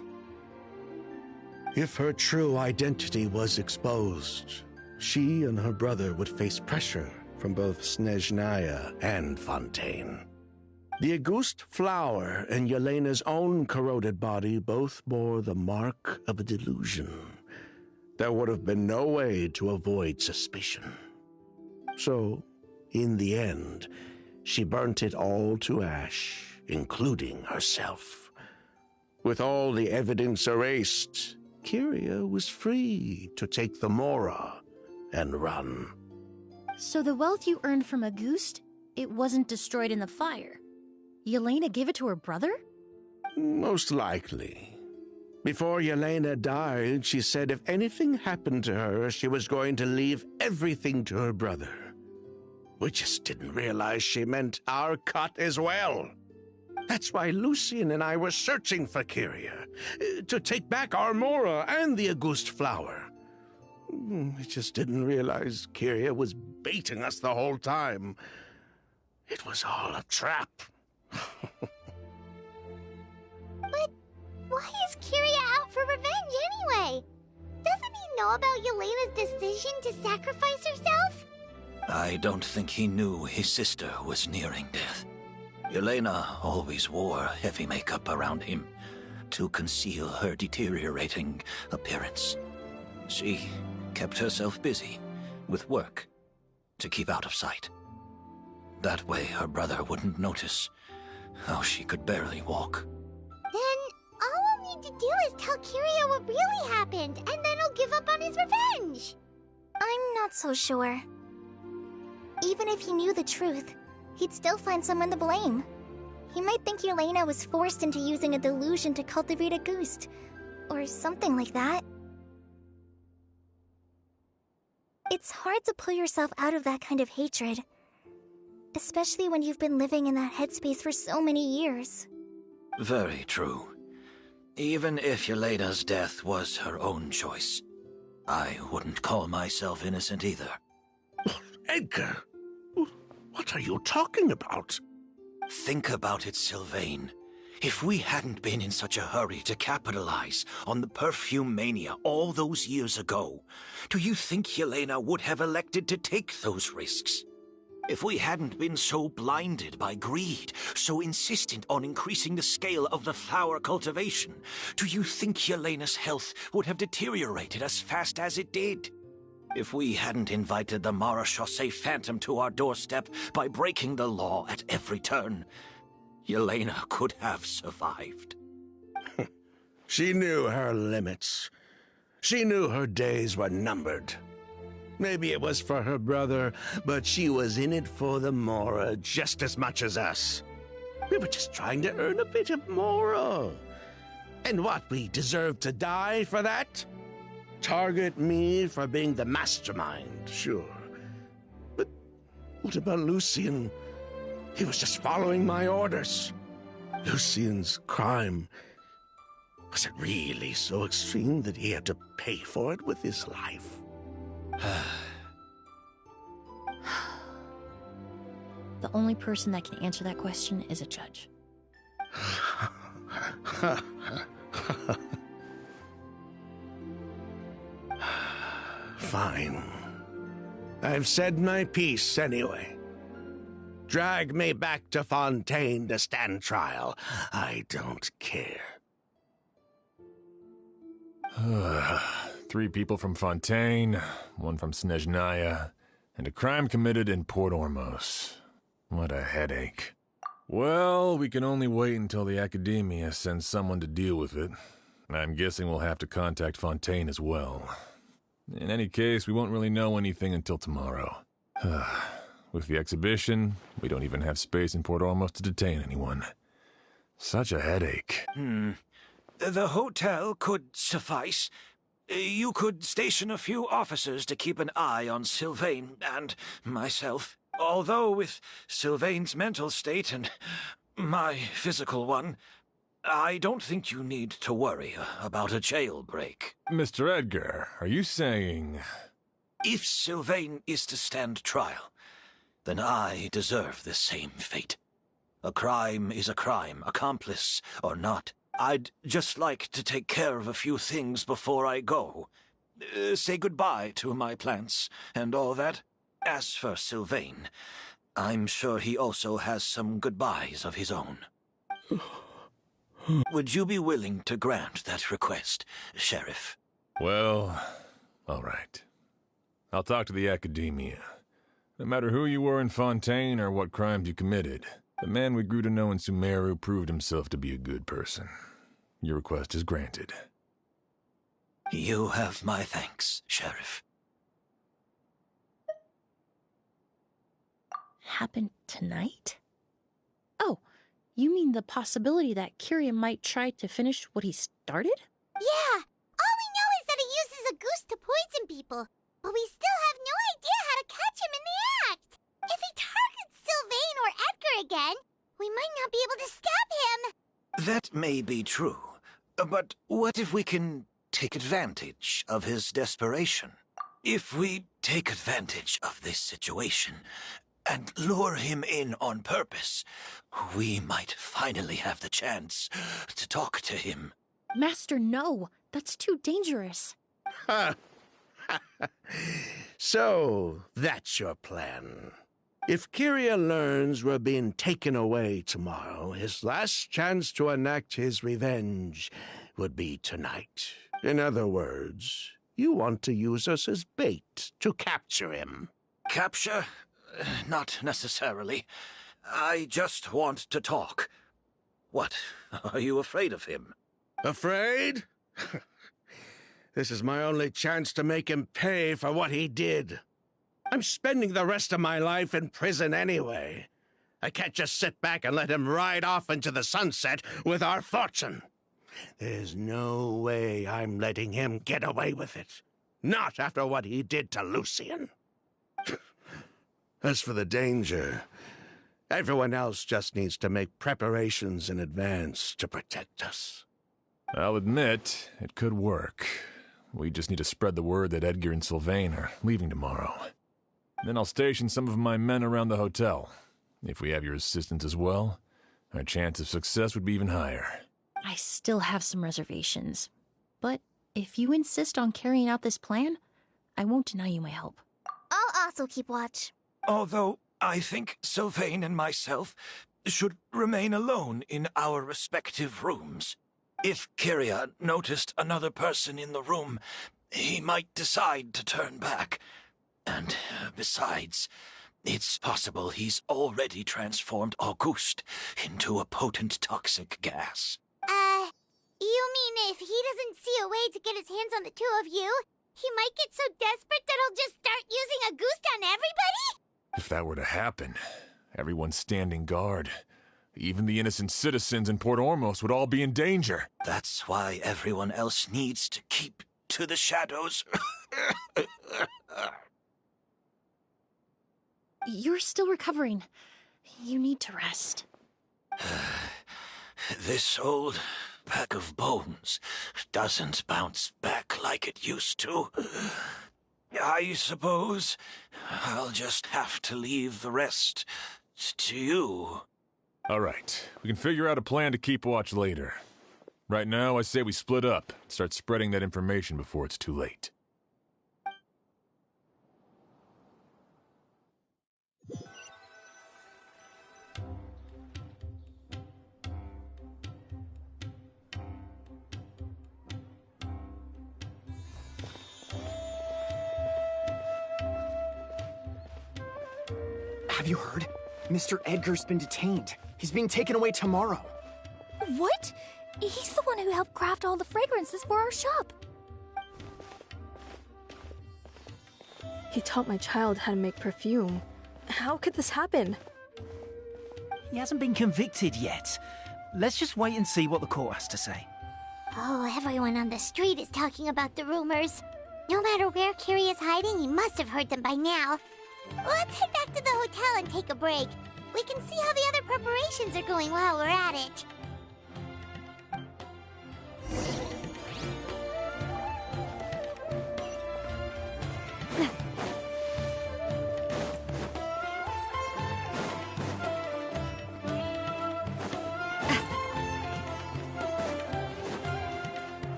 S6: If her true identity was exposed, she and her brother would face pressure from both Snezhnaya and Fontaine. The Auguste flower and Yelena's own corroded body both bore the mark of a delusion. There would have been no way to avoid suspicion. So, in the end, she burnt it all to ash, including herself. With all the evidence erased, Kyria was free to take the Mora and run.
S5: So the wealth you earned from Auguste, it wasn't destroyed in the fire. Yelena gave it to her brother?
S6: Most likely. Before Yelena died, she said if anything happened to her, she was going to leave everything to her brother. We just didn't realize she meant our cut as well. That's why Lucian and I were searching for Kyria, to take back our Mora and the Auguste flower. We just didn't realize Kyria was baiting us the whole time. It was all a trap.
S3: But why is Kyria out for revenge anyway? Doesn't he know about Yelena's decision to sacrifice herself?
S7: I don't think he knew his sister was nearing death. Yelena always wore heavy makeup around him to conceal her deteriorating appearance. She kept herself busy with work to keep out of sight. That way her brother wouldn't notice how she could barely walk.
S3: Then all we'll need to do is tell Kyria what really happened, and then he'll give up on his revenge.
S9: I'm not so sure. Even if he knew the truth, he'd still find someone to blame. He might think Yelena was forced into using a delusion to cultivate a Auguste, or something like that. It's hard to pull yourself out of that kind of hatred, especially when you've been living in that headspace for so many years.
S7: Very true. Even if Yelena's death was her own choice, I wouldn't call myself innocent either.
S6: Edgar, what are you talking about?
S7: Think about it, Sylvain. If we hadn't been in such a hurry to capitalize on the perfume mania all those years ago, do you think Yelena would have elected to take those risks? If we hadn't been so blinded by greed, so insistent on increasing the scale of the flower cultivation, do you think Yelena's health would have deteriorated as fast as it did? If we hadn't invited the Marechaussee Phantom to our doorstep by breaking the law at every turn, Yelena could have survived.
S6: She knew her limits. She knew her days were numbered. Maybe it was for her brother, but she was in it for the Mora just as much as us. We were just trying to earn a bit of Mora. And what, we deserve to die for that? Target me for being the mastermind, sure. But what about Lucian? He was just following my orders. Lucian's crime, was it really so extreme that he had to pay for it with his life?
S5: The only person that can answer that question is a judge.
S6: Fine. I've said my piece anyway. Drag me back to Fontaine to stand trial. I don't care.
S2: 3 people from Fontaine, 1 from Snezhnaya, and a crime committed in Port Ormos. What a headache. Well, we can only wait until the Academia sends someone to deal with it. I'm guessing we'll have to contact Fontaine as well. In any case, we won't really know anything until tomorrow. With the exhibition, we don't even have space in Port Ormos to detain anyone. Such a headache.
S7: The hotel could suffice. You could station a few officers to keep an eye on Sylvain and myself. Although with Sylvain's mental state and my physical one, I don't think you need to worry about a jailbreak.
S2: Mr. Edgar, are you saying...
S7: If Sylvain is to stand trial, then I deserve the same fate. A crime is a crime, accomplice or not. I'd just like to take care of a few things before I go. Say goodbye to my plants and all that. As for Sylvain, I'm sure he also has some goodbyes of his own. Would you be willing to grant that request, Sheriff?
S2: Well, all right. I'll talk to the Academia. No matter who you were in Fontaine or what crimes you committed, the man we grew to know in Sumeru proved himself to be a good person. Your request is granted.
S7: You have my thanks, Sheriff.
S5: Happen tonight? Oh, you mean the possibility that Kiria might try to finish what he started?
S3: Yeah, all we know is that he uses a goose to poison people, but we still have no idea how to catch him in the act. If he targets Sylvain or Edgar again, we might not be able to stop him.
S7: That may be true, but what if we can take advantage of his desperation? If we take advantage of this situation and lure him in on purpose, we might finally have the chance to talk to him.
S5: Master, no. That's too dangerous.
S6: So, that's your plan. If Kiria learns we're being taken away tomorrow, his last chance to enact his revenge would be tonight. In other words, you want to use us as bait to capture him.
S7: Capture? Not necessarily. I just want to talk. What? Are you afraid of him?
S6: Afraid? This is my only chance to make him pay for what he did. I'm spending the rest of my life in prison anyway. I can't just sit back and let him ride off into the sunset with our fortune. There's no way I'm letting him get away with it. Not after what he did to Lucian. As for the danger, everyone else just needs to make preparations in advance to protect us.
S2: I'll admit, it could work. We just need to spread the word that Edgar and Sylvain are leaving tomorrow. Then I'll station some of my men around the hotel. If we have your assistance as well, our chance of success would be even higher.
S5: I still have some reservations. But if you insist on carrying out this plan, I won't deny you my help.
S9: I'll also keep watch.
S7: Although I think Sylvain and myself should remain alone in our respective rooms. If Kiria noticed another person in the room, he might decide to turn back. And besides, it's possible he's already transformed Auguste into a potent toxic gas.
S3: You mean if he doesn't see a way to get his hands on the two of you, he might get so desperate that he'll just start using a goose on everybody?
S2: If that were to happen, everyone standing guard, even the innocent citizens in Port Ormos would all be in danger.
S7: That's why everyone else needs to keep to the shadows.
S5: You're still recovering. You need to rest.
S7: This old pack of bones doesn't bounce back like it used to. I suppose I'll just have to leave the rest to you.
S2: All right, we can figure out a plan to keep watch later. Right now, I say we split up, start spreading that information before it's too late.
S10: Have you heard? Mr. Edgar's been detained. He's being taken away tomorrow.
S9: What? He's the one who helped craft all the fragrances for our shop.
S11: He taught my child how to make perfume. How could this happen?
S12: He hasn't been convicted yet. Let's just wait and see what the court has to say.
S3: Oh, everyone on the street is talking about the rumors. No matter where Kiria is hiding, he must have heard them by now. Let's head back to the hotel and take a break. We can see how the other preparations are going while we're at it.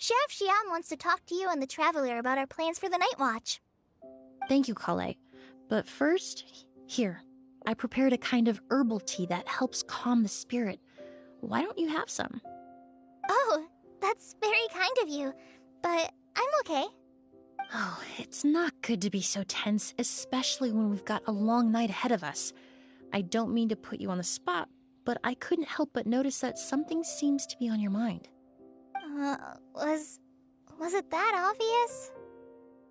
S9: Sheriff Xian wants to talk to you and the Traveler about our plans for the Night Watch.
S5: Thank you, Kale. But first, here, I prepared a kind of herbal tea that helps calm the spirit. Why don't you have some?
S9: Oh, that's very kind of you, but I'm okay.
S5: Oh, it's not good to be so tense, especially when we've got a long night ahead of us. I don't mean to put you on the spot, but I couldn't help but notice that something seems to be on your mind.
S9: Was it that obvious?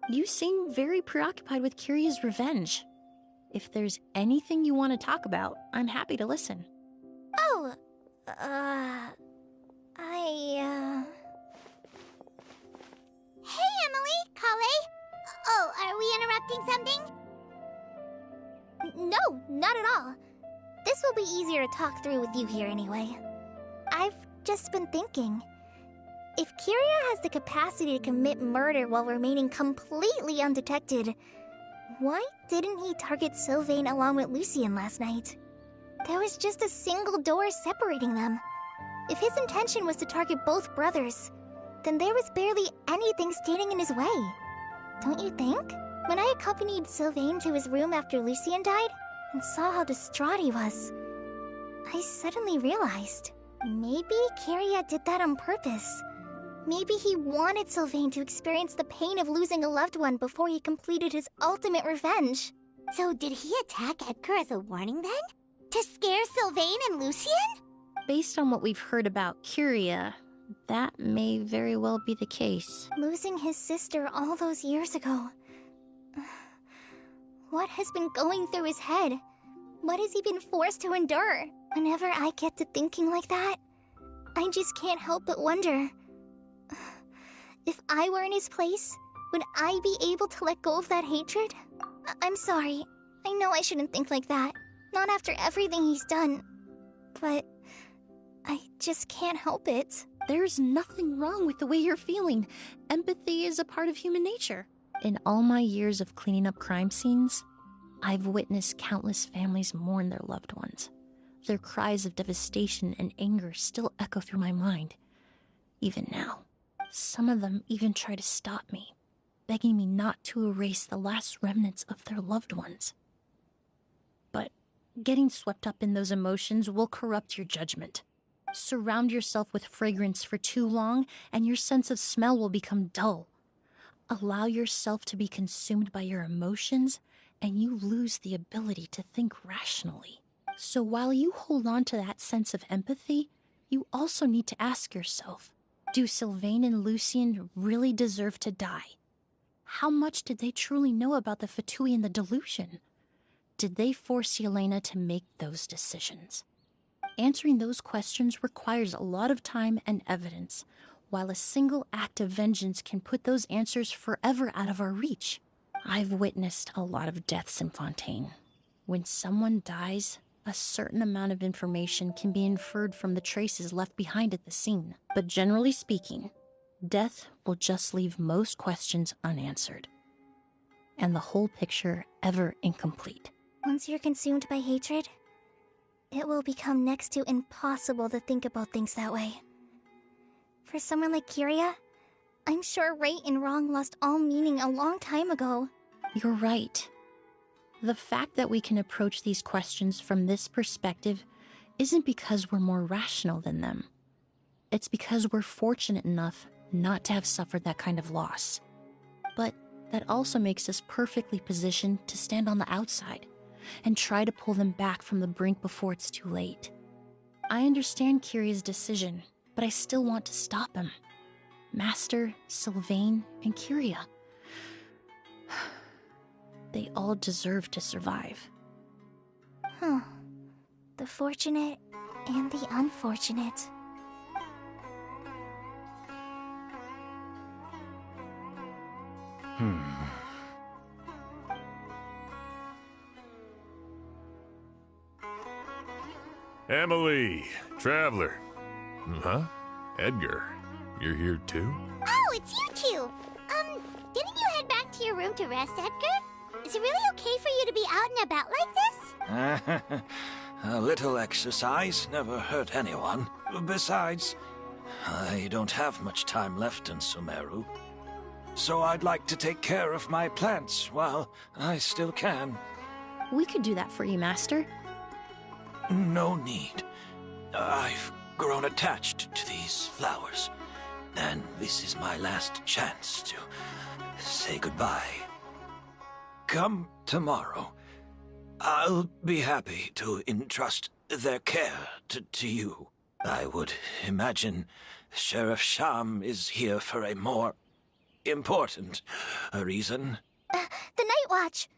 S5: You seem very preoccupied with Kiria's revenge. If there's anything you want to talk about, I'm happy to listen.
S9: Oh, Hey, Emily, Kale. Oh, are we interrupting something? No, not at all. This will be easier to talk through with you here anyway. I've just been thinking. If Kiria has the capacity to commit murder while remaining completely undetected, why didn't he target Sylvain along with Lucien last night? There was just a single door separating them. If his intention was to target both brothers, then there was barely anything standing in his way. Don't you think? When I accompanied Sylvain to his room after Lucien died, and saw how distraught he was, I suddenly realized, maybe Kiria did that on purpose. Maybe he wanted Sylvain to experience the pain of losing a loved one before he completed his ultimate revenge.
S3: So did he attack Edgar as a warning then? To scare Sylvain and Lucien?
S5: Based on what we've heard about Kiria, that may very well be the case.
S9: Losing his sister all those years ago. What has been going through his head? What has he been forced to endure? Whenever I get to thinking like that, I just can't help but wonder. If I were in his place, would I be able to let go of that hatred? I'm sorry. I know I shouldn't think like that. Not after everything he's done. But I just can't help it.
S5: There's nothing wrong with the way you're feeling. Empathy is a part of human nature. In all my years of cleaning up crime scenes, I've witnessed countless families mourn their loved ones. Their cries of devastation and anger still echo through my mind, even now. Some of them even try to stop me, begging me not to erase the last remnants of their loved ones. But getting swept up in those emotions will corrupt your judgment. Surround yourself with fragrance for too long, and your sense of smell will become dull. Allow yourself to be consumed by your emotions, and you lose the ability to think rationally. So while you hold on to that sense of empathy, you also need to ask yourself, do Sylvain and Lucien really deserve to die? How much did they truly know about the Fatui and the delusion? Did they force Yelena to make those decisions? Answering those questions requires a lot of time and evidence, while a single act of vengeance can put those answers forever out of our reach. I've witnessed a lot of deaths in Fontaine. When someone dies, a certain amount of information can be inferred from the traces left behind at the scene. But generally speaking, death will just leave most questions unanswered, and the whole picture ever incomplete.
S9: Once you're consumed by hatred, it will become next to impossible to think about things that way. For someone like Kiria, I'm sure right and wrong lost all meaning a long time ago.
S5: You're right. The fact that we can approach these questions from this perspective isn't because we're more rational than them. It's because we're fortunate enough not to have suffered that kind of loss. But that also makes us perfectly positioned to stand on the outside and try to pull them back from the brink before it's too late. I understand Kiria's decision, but I still want to stop him. Master, Sylvain, and Kiria. They all deserve to survive.
S9: The fortunate and the unfortunate.
S2: Emily, Traveler. Huh? Edgar, you're here too?
S3: Oh, it's you two! Didn't you head back to your room to rest, Edgar? Is it really okay for you to be out and about like this?
S7: A little exercise never hurt anyone. Besides, I don't have much time left in Sumeru, so I'd like to take care of my plants while I still can.
S5: We could do that for you, Master.
S7: No need. I've grown attached to these flowers, and this is my last chance to say goodbye. Come tomorrow. I'll be happy to entrust their care to you. I would imagine Sheriff Sham is here for a more important reason.
S9: The Night Watch!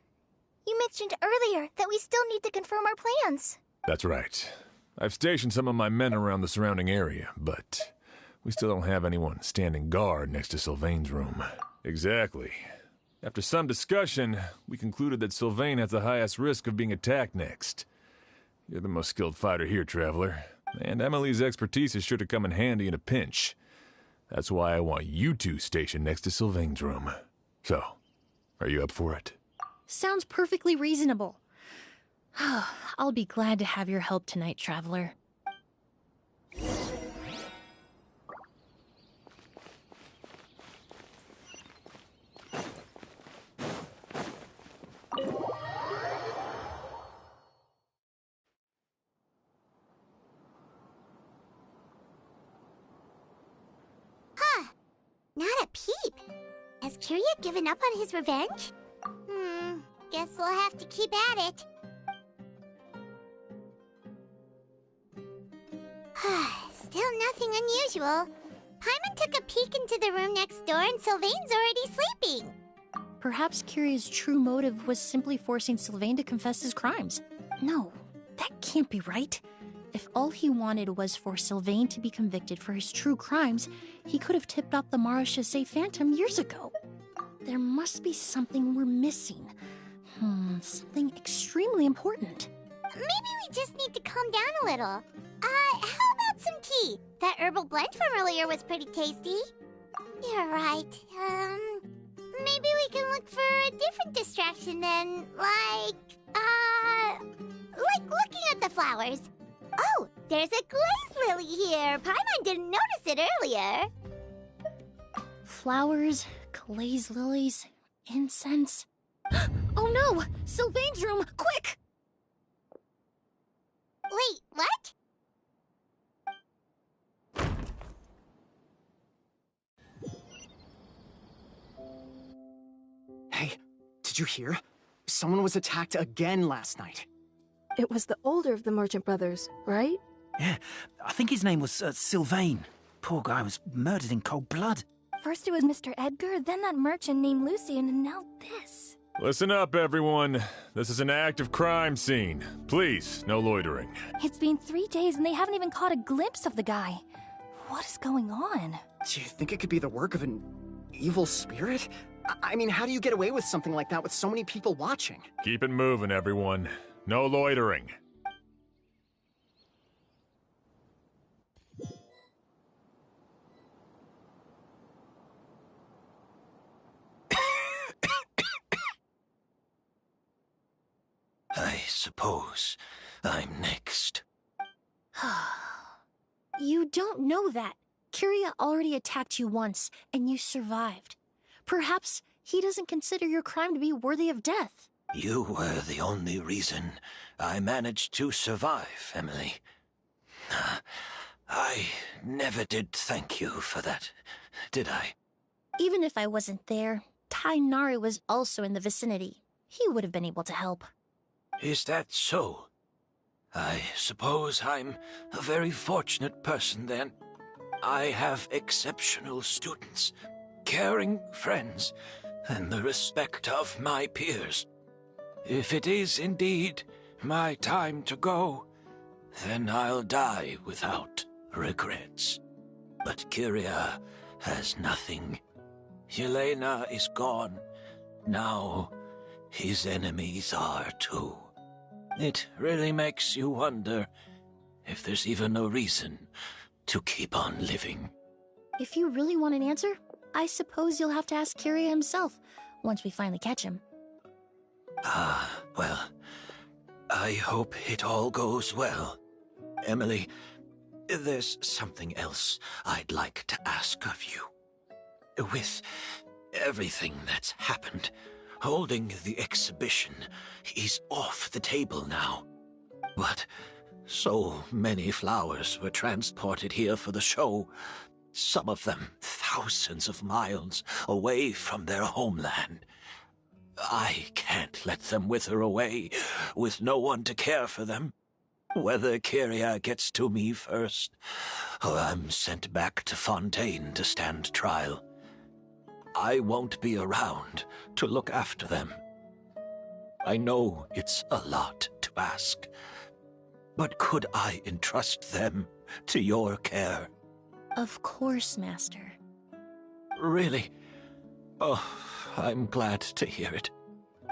S9: You mentioned earlier that we still need to confirm our plans.
S2: That's right. I've stationed some of my men around the surrounding area, but we still don't have anyone standing guard next to Sylvain's room. Exactly. After some discussion, we concluded that Sylvain has the highest risk of being attacked next. You're the most skilled fighter here, Traveler, and Emily's expertise is sure to come in handy in a pinch. That's why I want you two stationed next to Sylvain's room. So, are you up for it?
S5: Sounds perfectly reasonable. I'll be glad to have your help tonight, Traveler.
S3: Not a peep. Has Kiria given up on his revenge? Guess we'll have to keep at it. Still nothing unusual. Paimon took a peek into the room next door and Sylvain's already sleeping.
S5: Perhaps Kiria's true motive was simply forcing Sylvain to confess his crimes. No, that can't be right. If all he wanted was for Sylvain to be convicted for his true crimes, he could have tipped off the Marechaussee Phantom years ago. There must be something we're missing. Something extremely important.
S3: Maybe we just need to calm down a little. How about some tea? That herbal blend from earlier was pretty tasty. You're right. Maybe we can look for a different distraction then, like looking at the flowers. Oh, there's a glaze lily here. Paimon didn't notice it earlier.
S5: Flowers, glaze lilies, incense. Oh no! Sylvain's room! Quick!
S3: Wait, what?
S10: Hey, did you hear? Someone was attacked again last night.
S11: It was the older of the merchant brothers, right?
S12: Yeah, I think his name was Sylvain. Poor guy was murdered in cold blood.
S9: First it was Mr. Edgar, then that merchant named Lucian, and now this.
S2: Listen up, everyone. This is an active crime scene. Please, no loitering.
S9: It's been 3 days and they haven't even caught a glimpse of the guy. What is going on?
S10: Do you think it could be the work of an evil spirit? I mean, how do you get away with something like that with so many people watching?
S2: Keep it moving, everyone. No loitering.
S7: I suppose I'm next.
S5: You don't know that. Kiria already attacked you once, and you survived. Perhaps he doesn't consider your crime to be worthy of death.
S7: You were the only reason I managed to survive, Emily. I never did thank you for that, did I?
S5: Even if I wasn't there, Tainari was also in the vicinity. He would have been able to help.
S7: Is that so? I suppose I'm a very fortunate person then. I have exceptional students, caring friends, and the respect of my peers. If it is indeed my time to go, then I'll die without regrets. But Kiria has nothing. Yelena is gone. Now his enemies are too. It really makes you wonder if there's even a reason to keep on living.
S5: If you really want an answer, I suppose you'll have to ask Kiria himself, once we finally catch him.
S7: Well, I hope it all goes well. Emily, There's something else I'd like to ask of you. With everything that's happened, holding the exhibition is off the table now. But so many flowers were transported here for the show, some of them thousands of miles away from their homeland. I can't let them wither away with no one to care for them. Whether Kyria gets to me first, or I'm sent back to Fontaine to stand trial, I won't be around to look after them. I know it's a lot to ask, but could I entrust them to your care?
S5: Of course, Master.
S7: Really? Oh, I'm glad to hear it.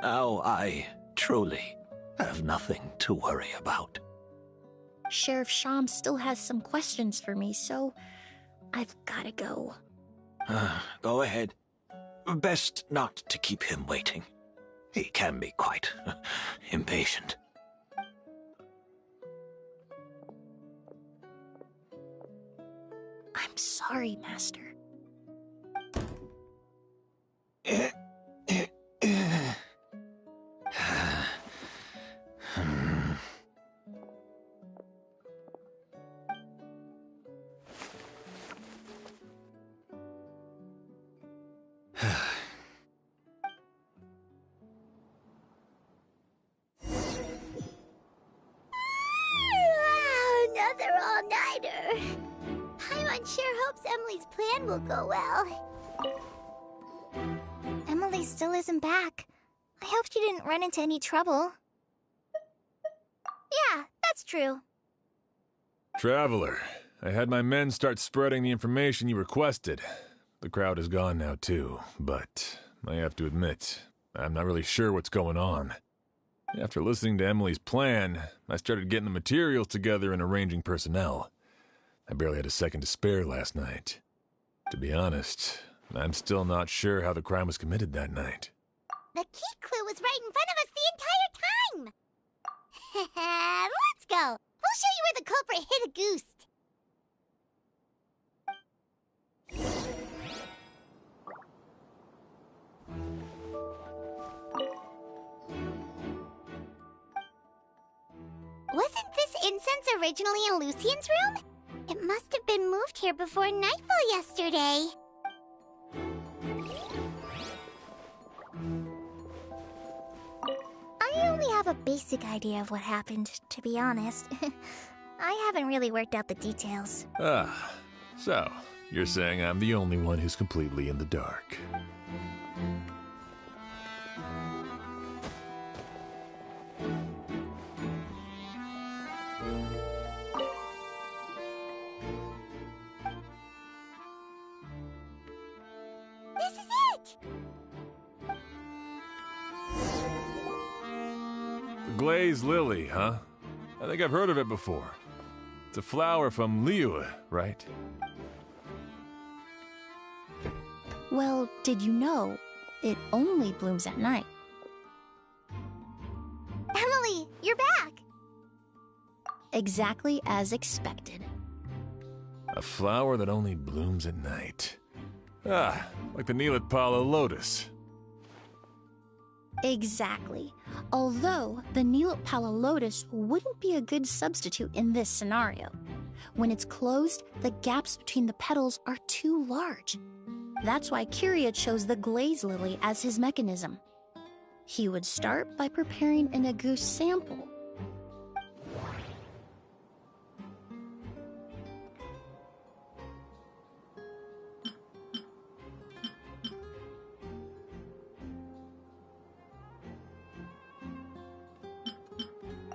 S7: Now I truly have nothing to worry about.
S5: Sheriff Sham still has some questions for me, so I've gotta go.
S7: Go ahead. Best not to keep him waiting. He can be quite impatient.
S5: I'm sorry, Master.
S3: Another all-nighter. Paimon sure hopes Emily's plan will go well.
S9: Emily still isn't back. I hope she didn't run into any trouble.
S3: Yeah, that's true.
S2: Traveler, I had my men start spreading the information you requested. The crowd is gone now too, but I have to admit, I'm not really sure what's going on. After listening to Emily's plan, I started getting the materials together and arranging personnel. I barely had a second to spare last night. To be honest, I'm still not sure how the crime was committed that night.
S3: The key clue was right in front of us the entire time! Let's go! We'll show you where the culprit hid a goose. Wasn't this incense originally in Lucien's room? It must have been moved here before nightfall yesterday.
S9: I only have a basic idea of what happened, to be honest. I haven't really worked out the details.
S2: Ah, so you're saying I'm the only one who's completely in the dark.
S3: This is it!
S2: The glazed lily, huh? I think I've heard of it before. It's a flower from Liyue, right?
S5: Well, did you know it only blooms at night?
S3: Emily, you're back!
S5: Exactly as expected.
S2: A flower that only blooms at night. Ah, like the Neelit Pala lotus.
S5: Exactly. Although the Neelit Pala lotus wouldn't be a good substitute in this scenario. When it's closed, the gaps between the petals are too large. That's why Kyria chose the glaze lily as his mechanism. He would start by preparing an Agoose sample.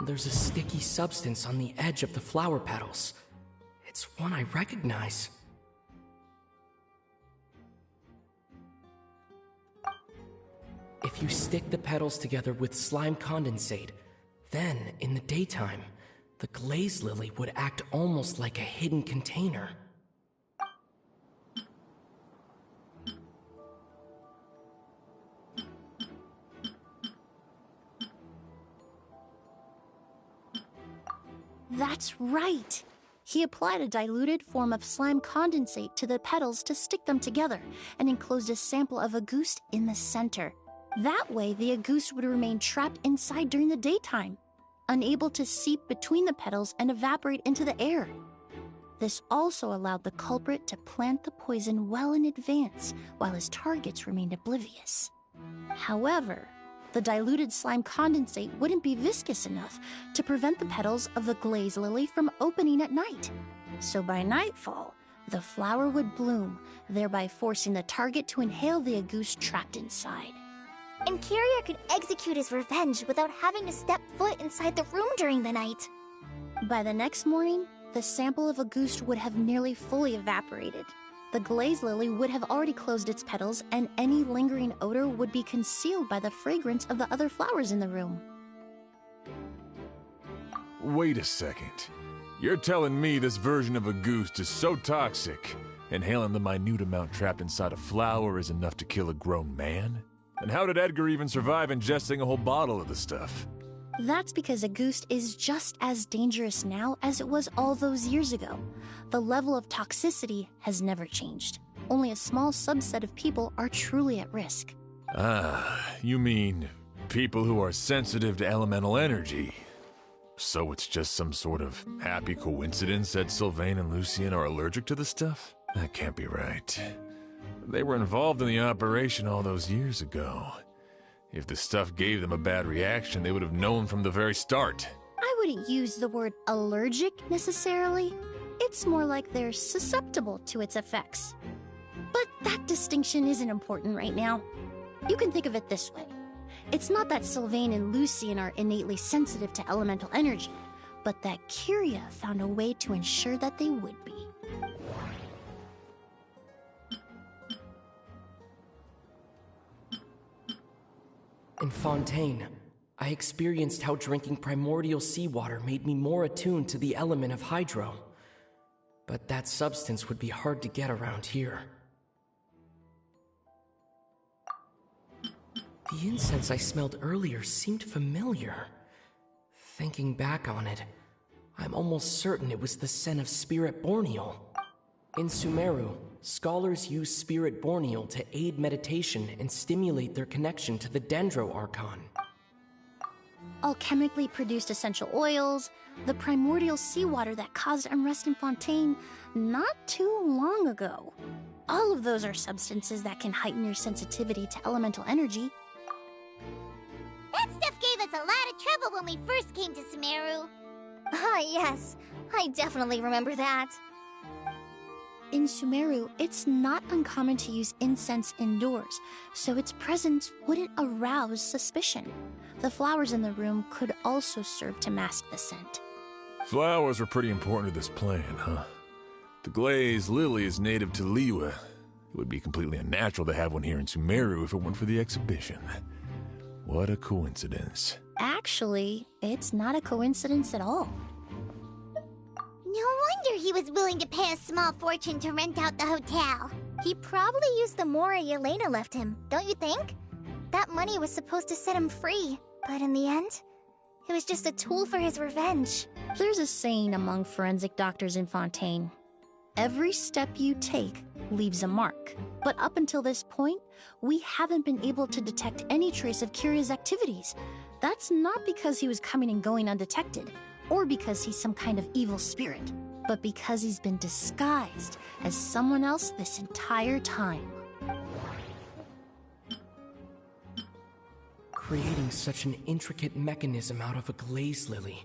S13: There's a sticky substance on the edge of the flower petals. It's one I recognize. If you stick the petals together with slime condensate, then, in the daytime, the glaze lily would act almost like a hidden container.
S5: That's right. He applied a diluted form of slime condensate to the petals to stick them together and enclosed a sample of Auguste in the center. That way, the Auguste would remain trapped inside during the daytime, unable to seep between the petals and evaporate into the air. This also allowed the culprit to plant the poison well in advance while his targets remained oblivious. However, the diluted slime condensate wouldn't be viscous enough to prevent the petals of the glaze lily from opening at night. So by nightfall, the flower would bloom, thereby forcing the target to inhale the Auguste trapped inside.
S9: And Kyria could execute his revenge without having to step foot inside the room during the night.
S5: By the next morning, the sample of Auguste would have nearly fully evaporated. The glaze lily would have already closed its petals, and any lingering odor would be concealed by the fragrance of the other flowers in the room.
S2: Wait a second. You're telling me this version of Auguste is so toxic, inhaling the minute amount trapped inside a flower is enough to kill a grown man? And how did Edgar even survive ingesting a whole bottle of the stuff?
S5: That's because Auguste is just as dangerous now as it was all those years ago. The level of toxicity has never changed. Only a small subset of people are truly at risk.
S2: Ah, you mean people who are sensitive to elemental energy. So it's just some sort of happy coincidence that Sylvain and Lucien are allergic to the stuff? That can't be right. They were involved in the operation all those years ago. If the stuff gave them a bad reaction, they would have known from the very start.
S5: I wouldn't use the word allergic necessarily. It's more like they're susceptible to its effects. But that distinction isn't important right now. You can think of it this way. It's not that Sylvain and Lucien are innately sensitive to elemental energy, but that Kyria found a way to ensure that they would be.
S13: In Fontaine, I experienced how drinking primordial seawater made me more attuned to the element of hydro. But that substance would be hard to get around here. The incense I smelled earlier seemed familiar. Thinking back on it, I'm almost certain it was the scent of Spirit Borneal. In Sumeru, scholars use Spirit Borneal to aid meditation and stimulate their connection to the Dendro Archon.
S5: Alchemically produced essential oils, the primordial seawater that caused unrest in Fontaine not too long ago. All of those are substances that can heighten your sensitivity to elemental energy.
S3: That stuff gave us a lot of trouble when we first came to Sumeru.
S9: Ah, yes. I definitely remember that.
S5: In Sumeru, it's not uncommon to use incense indoors, so its presence wouldn't arouse suspicion. The flowers in the room could also serve to mask the scent.
S2: Flowers were pretty important to this plan, huh? The glaze lily is native to Liyue. It would be completely unnatural to have one here in Sumeru if it weren't for the exhibition. What a coincidence.
S5: Actually, it's not a coincidence at all.
S3: No wonder he was willing to pay a small fortune to rent out the hotel.
S9: He probably used the mora Yelena left him, don't you think? That money was supposed to set him free, but in the end, it was just a tool for his revenge.
S5: There's a saying among forensic doctors in Fontaine. Every step you take leaves a mark. But up until this point, we haven't been able to detect any trace of Kyria's activities. That's not because he was coming and going undetected, or because he's some kind of evil spirit, but because he's been disguised as someone else this entire time.
S13: Creating such an intricate mechanism out of a glaze lily,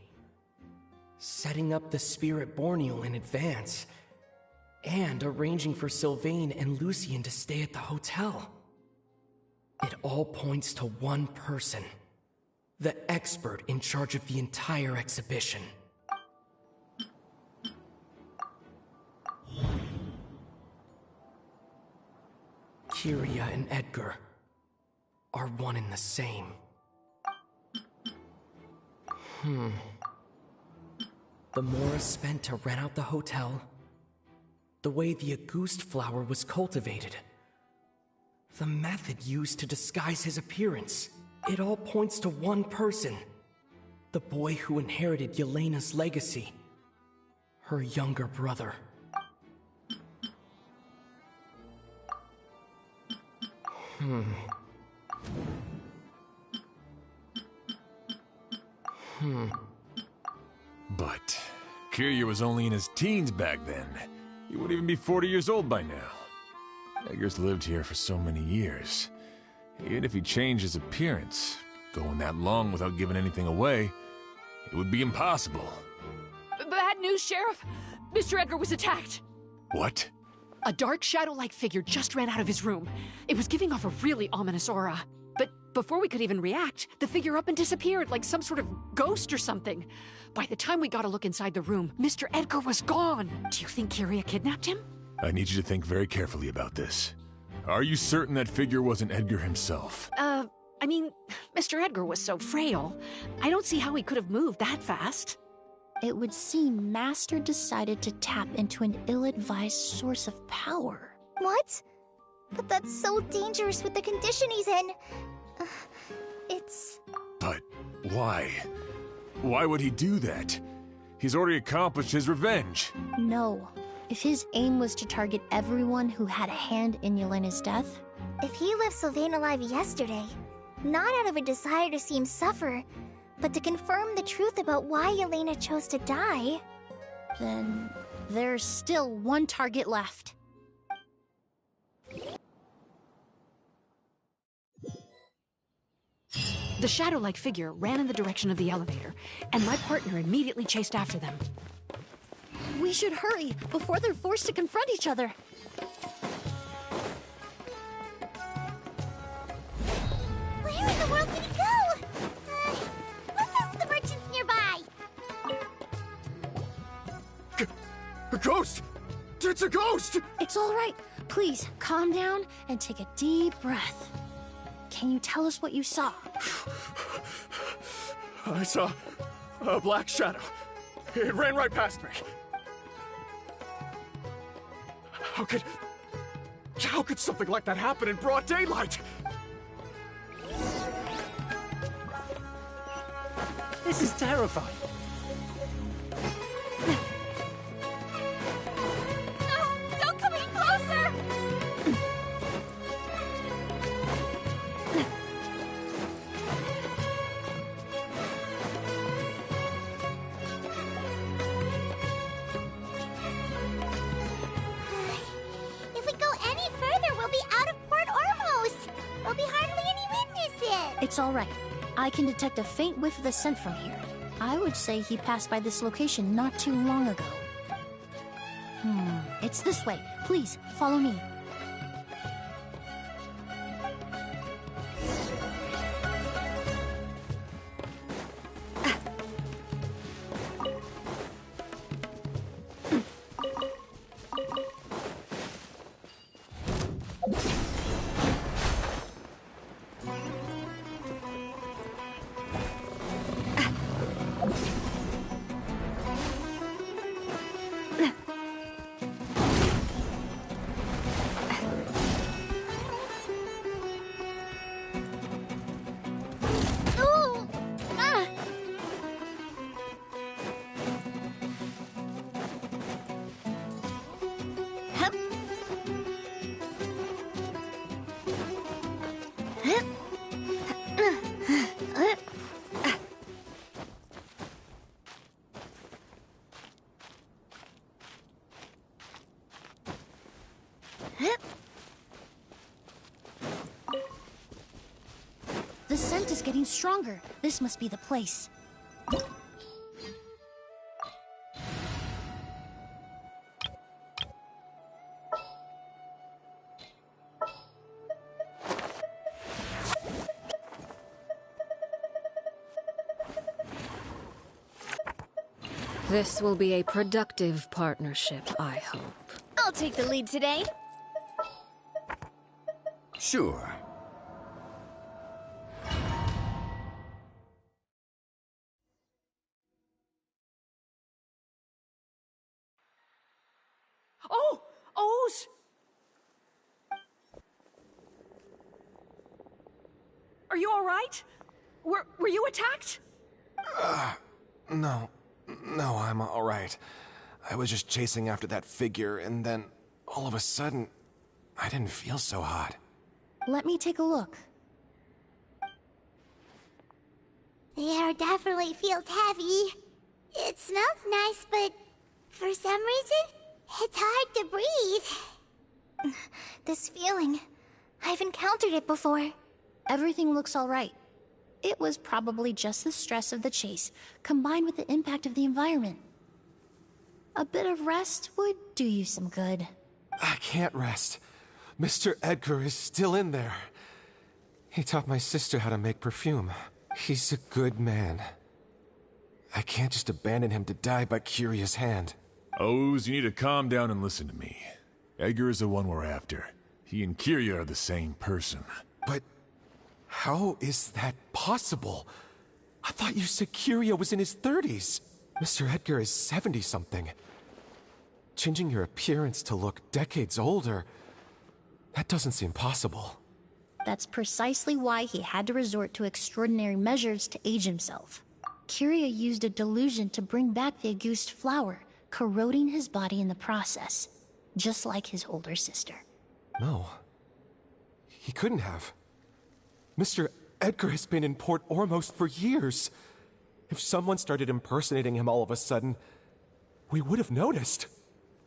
S13: setting up the Spirit Borneal in advance, and arranging for Sylvain and Lucien to stay at the hotel. It all points to one person, the expert in charge of the entire exhibition. Kyria and Edgar are one and the same. The mora spent to rent out the hotel, the way the Auguste flower was cultivated, the method used to disguise his appearance. It all points to one person, the boy who inherited Yelena's legacy. her younger brother.
S2: But Kiryu was only in his teens back then. He wouldn't even be 40 years old by now. Edgar's lived here for so many years. Even if he changed his appearance, going that long without giving anything away, it would be impossible.
S14: Bad news, Sheriff! Mr. Edgar was attacked!
S2: What?
S14: A dark shadow-like figure just ran out of his room. It was giving off a really ominous aura. But before we could even react, the figure up and disappeared like some sort of ghost or something. By the time we got a look inside the room, Mr. Edgar was gone. Do you think Kiria kidnapped him?
S2: I need you to think very carefully about this. Are you certain that figure wasn't Edgar himself?
S14: I mean, Mr. Edgar was so frail. I don't see how he could have moved that fast.
S5: It would seem Master decided to tap into an ill-advised source of power.
S9: What? But that's so dangerous with the condition he's in. It's...
S2: But why? Why would he do that? He's already accomplished his revenge.
S5: No. If his aim was to target everyone who had a hand in Yelena's death...
S9: If he left Sylvain alive yesterday, not out of a desire to see him suffer, but to confirm the truth about why Yelena chose to die...
S5: Then there's still one target left.
S14: The shadow-like figure ran in the direction of the elevator, and my partner immediately chased after them.
S5: We should hurry before they're forced to confront each other.
S3: Where in the world did he go? Let's ask the merchants nearby.
S10: A ghost! It's a ghost!
S5: It's all right. Please, calm down and take a deep breath. Can you tell us what you saw?
S10: I saw a black shadow. It ran right past me. How could something like that happen in broad daylight?
S12: This is terrifying.
S3: No, don't come any closer! If we go any further, we'll be out of Port Ormos. There'll be hardly any witnesses.
S5: It's all right. I can detect a faint whiff of the scent from here. I would say he passed by this location not too long ago. It's this way. Please, follow me. The scent is getting stronger. This must be the place.
S15: This will be a productive partnership, I hope.
S3: I'll take the lead today.
S16: Sure.
S14: Oh! O's! Are you all right? Were you attacked?
S10: No, I'm all right.
S16: I was just chasing after that figure, and then, all of a sudden, I didn't feel so hot.
S5: Let me take a look.
S3: The air definitely feels heavy. It smells nice, but for some reason, it's hard to breathe.
S9: This feeling, I've encountered it before.
S5: Everything looks all right. It was probably just the stress of the chase, combined with the impact of the environment. A bit of rest would do you some good.
S16: I can't rest. Mr. Edgar is still in there. He taught my sister how to make perfume. He's a good man. I can't just abandon him to die by Kyria's hand.
S2: Oz, you need to calm down and listen to me. Edgar is the one we're after. He and Kyria are the same person.
S16: But how is that possible? I thought you said Kyria was in his 30s. Mr. Edgar is 70-something. Changing your appearance to look decades older, that doesn't seem possible.
S5: That's precisely why he had to resort to extraordinary measures to age himself. Kyria used a delusion to bring back the Auguste flower, corroding his body in the process, just like his older sister.
S16: No. He couldn't have. Mr. Edgar has been in Port Ormos for years. If someone started impersonating him all of a sudden, we would have noticed.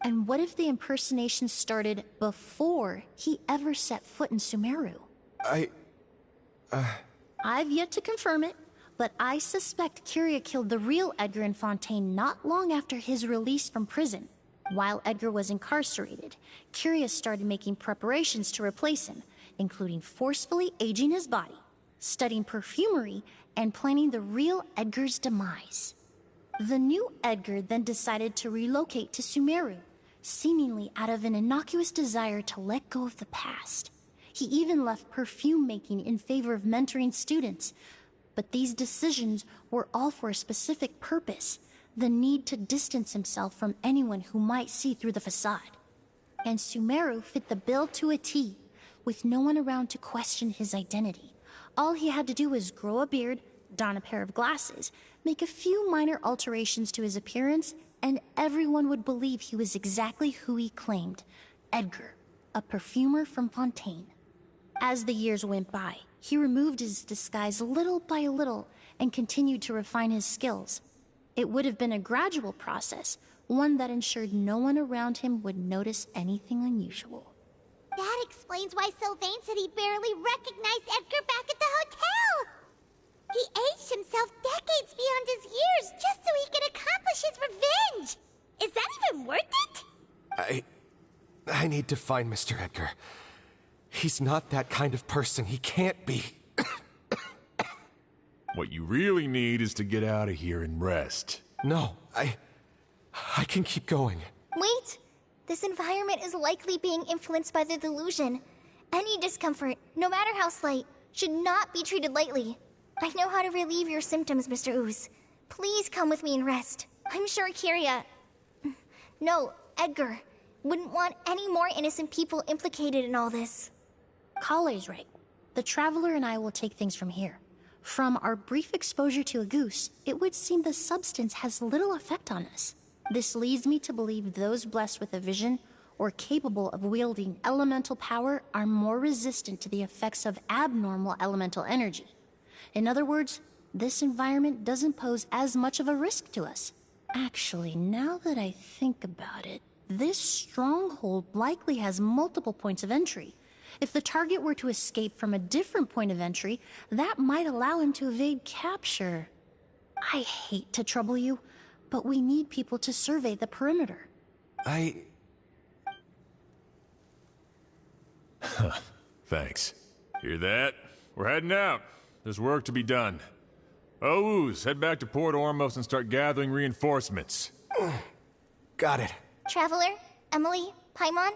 S5: And what if the impersonation started before he ever set foot in Sumeru? I've yet to confirm it, but I suspect Kyria killed the real Edgar in Fontaine not long after his release from prison. While Edgar was incarcerated, Kyria started making preparations to replace him, including forcefully aging his body, studying perfumery, and planning the real Edgar's demise. The new Edgar then decided to relocate to Sumeru, seemingly out of an innocuous desire to let go of the past. He even left perfume making in favor of mentoring students. But these decisions were all for a specific purpose: the need to distance himself from anyone who might see through the facade. And Sumeru fit the bill to a T, with no one around to question his identity. All he had to do was grow a beard, don a pair of glasses, make a few minor alterations to his appearance, and everyone would believe he was exactly who he claimed: Edgar, a perfumer from Fontaine. As the years went by, he removed his disguise little by little and continued to refine his skills. It would have been a gradual process, one that ensured no one around him would notice anything unusual.
S3: That explains why Sylvain said he barely recognized Edgar back at the hotel. He aged himself decades beyond his years just so he could accomplish his revenge. Is that even worth it?
S16: I need to find Mr. Edgar. He's not that kind of person. He can't be.
S2: What you really need is to get out of here and rest.
S16: No, I can keep going.
S9: Wait! This environment is likely being influenced by the delusion. Any discomfort, no matter how slight, should not be treated lightly. I know how to relieve your symptoms, Mr. Ooze. Please come with me and rest. I'm sure Kyria... No, Edgar wouldn't want any more innocent people implicated in all this.
S5: Kale's right. The Traveler and I will take things from here. From our brief exposure to a goose, it would seem the substance has little effect on us. This leads me to believe those blessed with a vision or capable of wielding elemental power are more resistant to the effects of abnormal elemental energy. In other words, this environment doesn't pose as much of a risk to us. Actually, now that I think about it, this stronghold likely has multiple points of entry. If the target were to escape from a different point of entry, that might allow him to evade capture. I hate to trouble you, but we need people to survey the perimeter.
S2: Thanks. Hear that? We're heading out. There's work to be done. Ooze, head back to Port Ormos and start gathering reinforcements.
S16: Got it.
S9: Traveler, Emily, Paimon,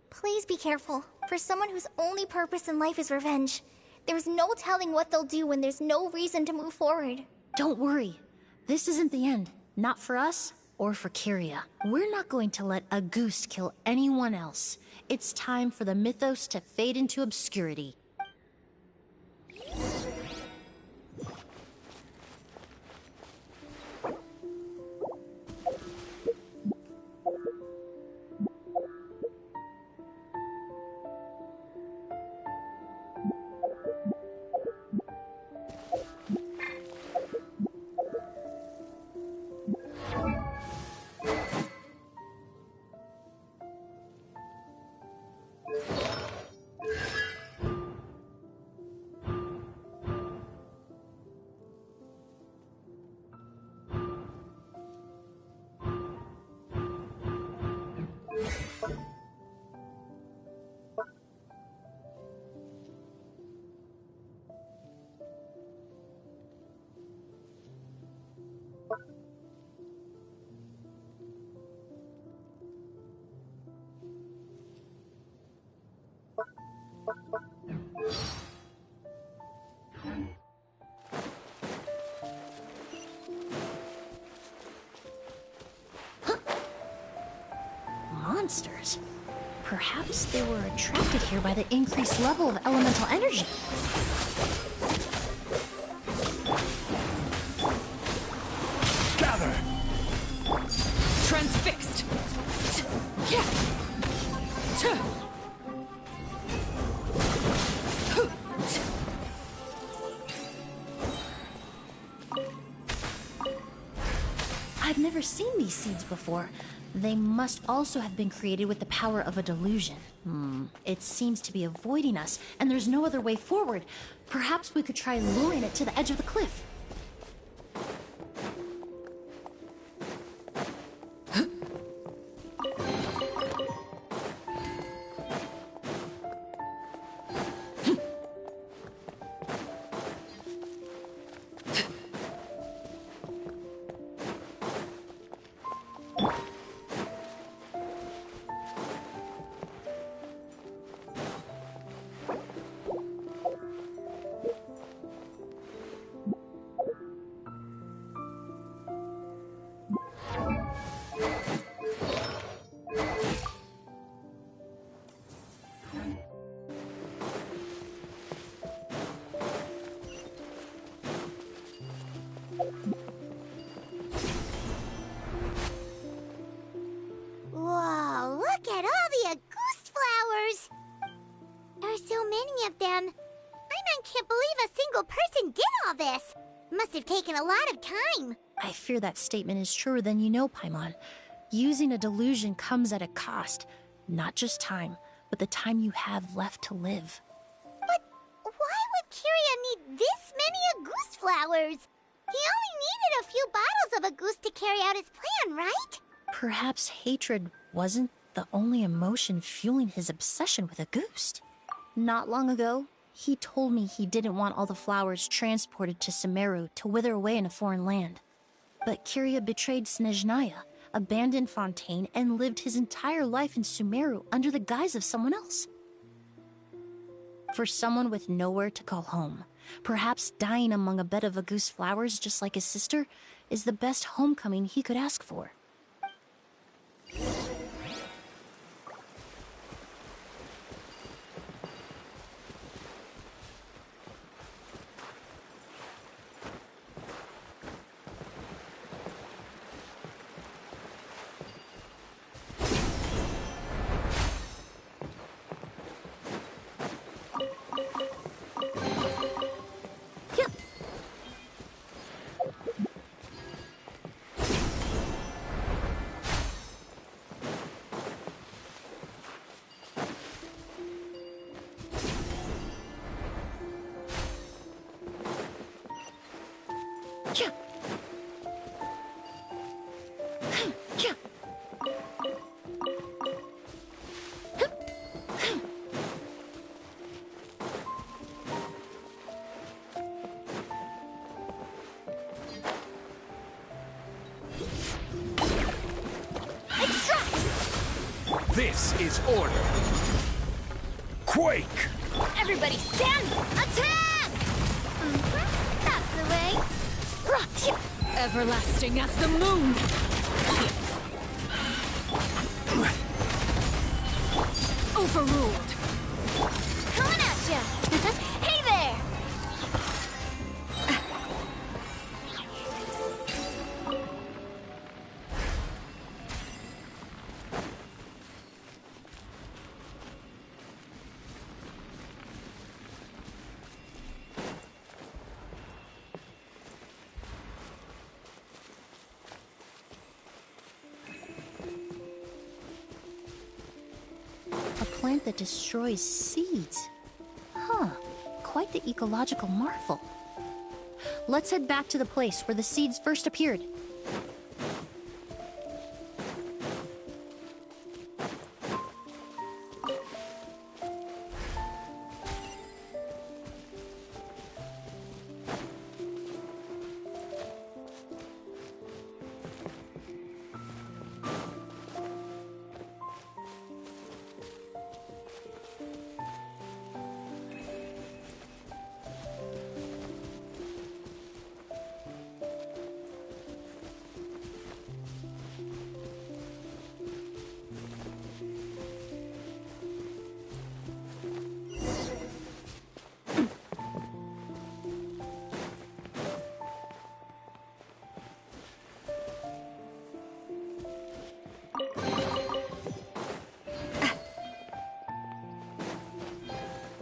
S9: please be careful. For someone whose only purpose in life is revenge, there's no telling what they'll do when there's no reason to move forward.
S5: Don't worry. This isn't the end. Not for us or for Kyria. We're not going to let a goose kill anyone else. It's time for the mythos to fade into obscurity. attracted here by the increased level of elemental energy.
S4: Gather!
S14: Transfixed!
S5: I've never seen these seeds before. They must also have been created with the power of a delusion. It seems to be avoiding us, and there's no other way forward. Perhaps we could try luring it to the edge of the cliff.
S3: Whoa, look at all the Auguste flowers! There are so many of them. I can't believe a single person did all this. Must have taken a lot of time.
S5: I fear that statement is truer than you know, Paimon. Using a delusion comes at a cost. Not just time, but the time you have left to live.
S3: But why would Kiria need this many Auguste flowers? He only needed a few bottles of Auguste to carry out his plan, right?
S5: Perhaps hatred wasn't the only emotion fueling his obsession with Auguste. Not long ago, he told me he didn't want all the flowers transported to Sumeru to wither away in a foreign land. But Kiria betrayed Snezhnaya, abandoned Fontaine, and lived his entire life in Sumeru under the guise of someone else. For someone with nowhere to call home, perhaps dying among a bed of Auguste flowers just like his sister is the best homecoming he could ask for.
S4: This is order. Quake!
S3: Everybody stand! Attack! That's the way.
S14: Everlasting as the moon! Overruled!
S3: Coming at ya! Hey there!
S5: A plant that destroys seeds. Huh, quite the ecological marvel. Let's head back to the place where the seeds first appeared.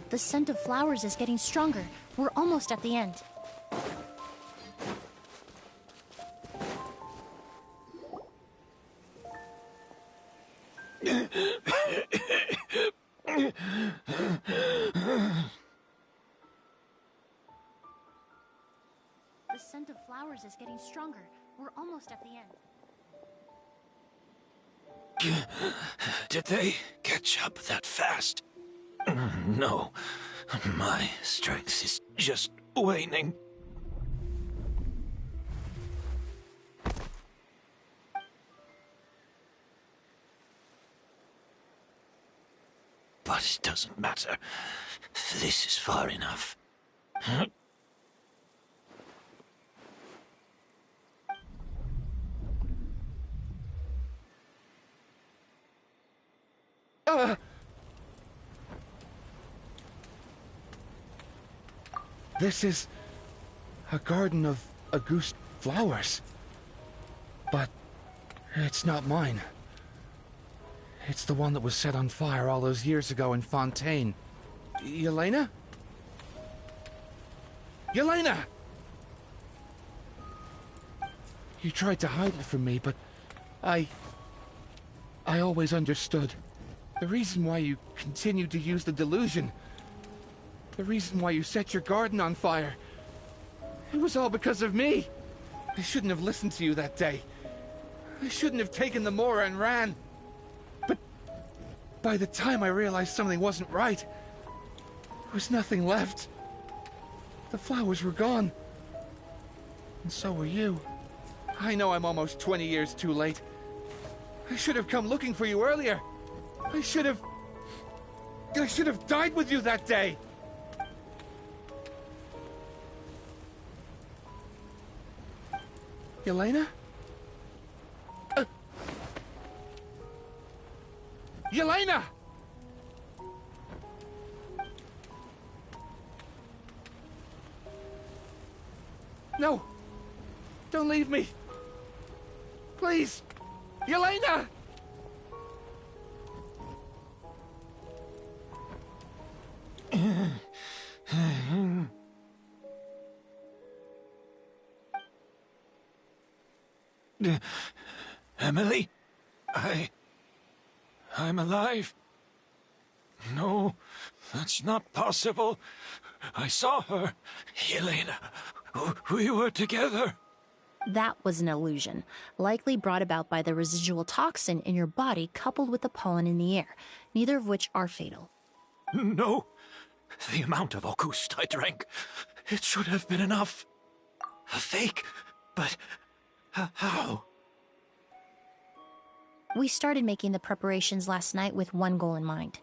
S5: The scent of flowers is getting stronger. We're almost at the end. The scent of flowers is getting stronger. We're almost at the end.
S7: Did they catch up that fast? No. My strength is just waning. But it doesn't matter. This is far enough.
S17: This is a garden of Auguste flowers. But it's not mine. It's the one that was set on fire all those years ago in Fontaine. Yelena? Yelena! You tried to hide it from me, but I always understood. The reason why you continued to use the delusion, the reason why you set your garden on fire, it was all because of me. I shouldn't have listened to you that day. I shouldn't have taken the Mora and ran. But by the time I realized something wasn't right, there was nothing left. The flowers were gone. And so were you. I know I'm almost 20 years too late. I should have come looking for you earlier. I should have died with you that day. Yelena? Yelena! No! Don't leave me! Please! Yelena!
S7: Emily? I'm alive. No, that's not possible. I saw her. Yelena, we were together.
S5: That was an illusion, likely brought about by the residual toxin in your body coupled with the pollen in the air, neither of which are fatal.
S7: No. The amount of Auguste I drank, it should have been enough. A fake, but how?
S5: We started making the preparations last night with one goal in mind: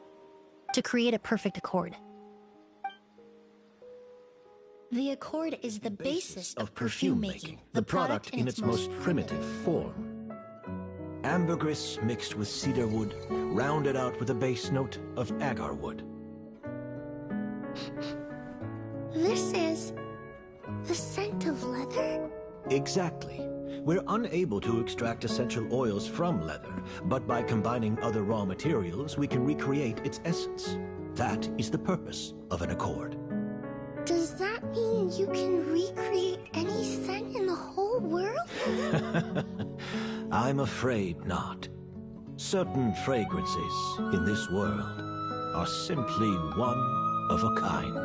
S5: to create a perfect accord. The accord is the basis of perfume making,
S7: the product in its most primitive form. Ambergris mixed with cedar wood, rounded out with a base note of agar wood.
S3: This is the scent of leather?
S7: Exactly. We're unable to extract essential oils from leather, but by combining other raw materials, we can recreate its essence. That is the purpose of an accord.
S3: Does that mean you can recreate any scent in the whole world?
S7: I'm afraid not. Certain fragrances in this world are simply one of a kind.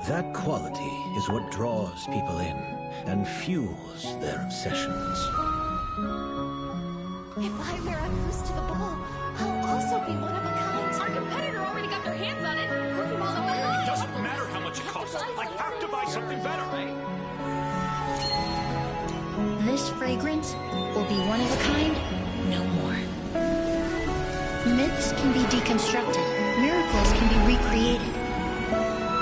S7: That quality is what draws people in and fuels their obsessions.
S9: If I wear a goose to the ball, I'll also be one of a kind.
S14: Our competitor already got their hands on it. Prove them all the way.
S4: It doesn't matter how much it costs. I have to buy something better.
S5: This fragrance will be one of a kind, no more. Myths can be deconstructed. Miracles can be recreated.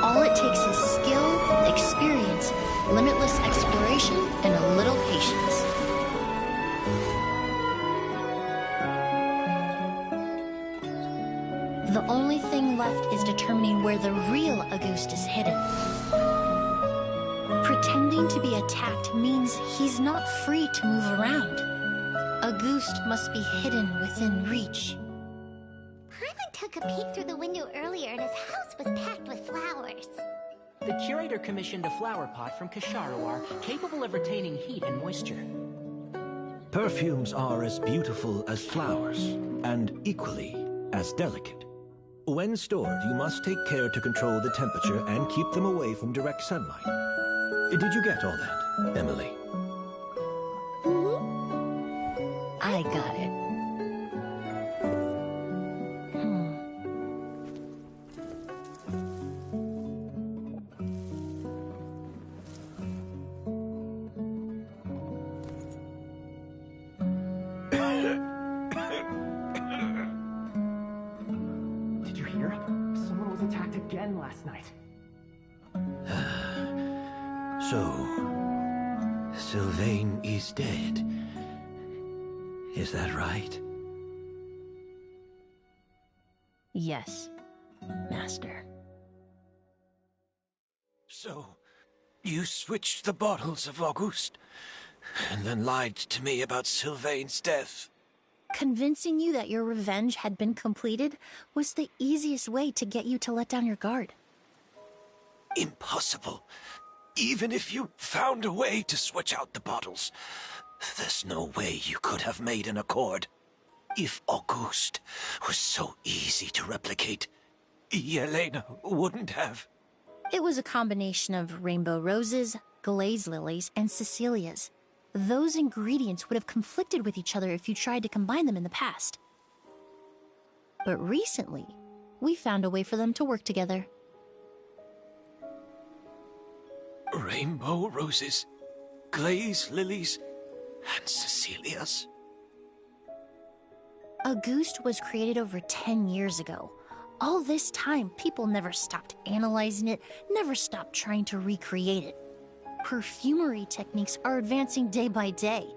S5: All it takes is skill, experience, limitless exploration, and a little patience. The only thing left is determining where the real Auguste is hidden. Pretending to be attacked means he's not free to move around. Auguste must be hidden within reach.
S3: Paimon took could peek through the window earlier and his house was packed with flowers.
S1: The curator commissioned a flower pot from Kasharawar, capable of retaining heat and moisture.
S7: Perfumes are as beautiful as flowers, and equally as delicate. When stored, you must take care to control the temperature and keep them away from direct sunlight. Did you get all that, Emily?
S5: I got it.
S10: Did you hear? Someone was attacked again last night.
S7: So, Sylvain is dead. Is that right?
S5: Yes, Master.
S7: So, you switched the bottles of Auguste, and then lied to me about Sylvain's death.
S5: Convincing you that your revenge had been completed was the easiest way to get you to let down your guard.
S7: Impossible. Even if you found a way to switch out the bottles, there's no way you could have made an accord. If Auguste was so easy to replicate, Yelena wouldn't have.
S5: It was a combination of rainbow roses, glaze lilies, and Cecilias. Those ingredients would have conflicted with each other if you tried to combine them in the past. But recently, we found a way for them to work together.
S7: Rainbow roses, glaze lilies, and Cecilias.
S5: Auguste was created over 10 years ago. All this time, people never stopped analyzing it, never stopped trying to recreate it. Perfumery techniques are advancing day by day.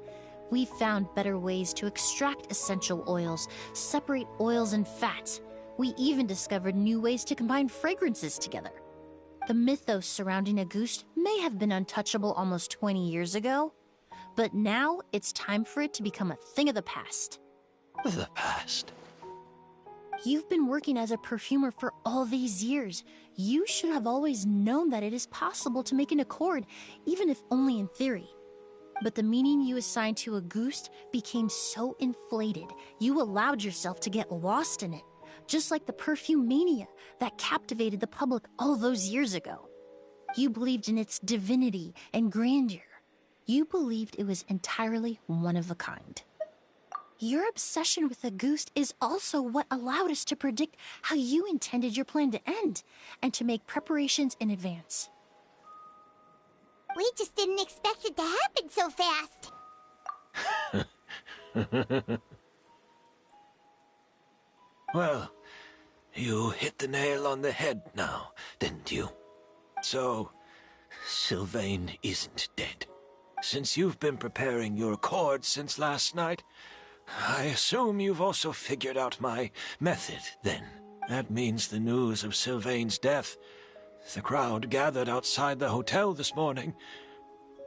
S5: We've found better ways to extract essential oils, separate oils and fats. We even discovered new ways to combine fragrances together. The mythos surrounding Auguste may have been untouchable almost 20 years ago, but now it's time for it to become a thing of the past.
S7: The past?
S5: You've been working as a perfumer for all these years. You should have always known that it is possible to make an accord, even if only in theory. But the meaning you assigned to Auguste became so inflated, you allowed yourself to get lost in it, just like the perfume mania that captivated the public all those years ago. You believed in its divinity and grandeur. You believed it was entirely one of a kind. Your obsession with Auguste is also what allowed us to predict how you intended your plan to end, and to make preparations in advance.
S3: We just didn't expect it to happen so fast.
S7: Well, you hit the nail on the head now, didn't you? So, Sylvain isn't dead. Since you've been preparing your accord since last night, I assume you've also figured out my method, then. That means the news of Sylvain's death. The crowd gathered outside the hotel this morning.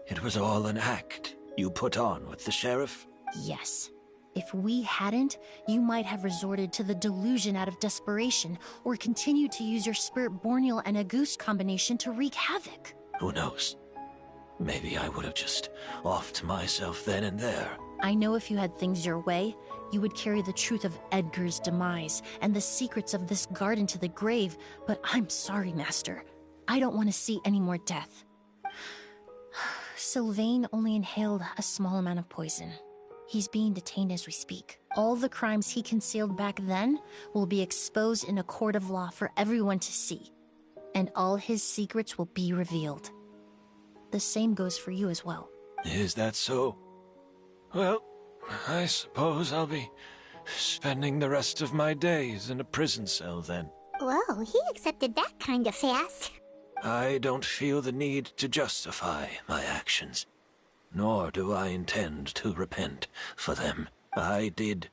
S7: It was all an act you put on with the sheriff?
S5: Yes. If we hadn't, you might have resorted to the delusion out of desperation, or continued to use your Spirit Borneal and Auguste combination to wreak havoc.
S7: Who knows? Maybe I would have just offed myself then and there.
S5: I know if you had things your way, you would carry the truth of Edgar's demise and the secrets of this garden to the grave, but I'm sorry, Master. I don't want to see any more death. Sylvain only inhaled a small amount of poison. He's being detained as we speak. All the crimes he concealed back then will be exposed in a court of law for everyone to see, and all his secrets will be revealed. The same goes for you as well.
S7: Is that so? Well, I suppose I'll be spending the rest of my days in a prison cell then.
S3: Whoa, he accepted that kind of fast.
S7: I don't feel the need to justify my actions, nor do I intend to repent for them. I did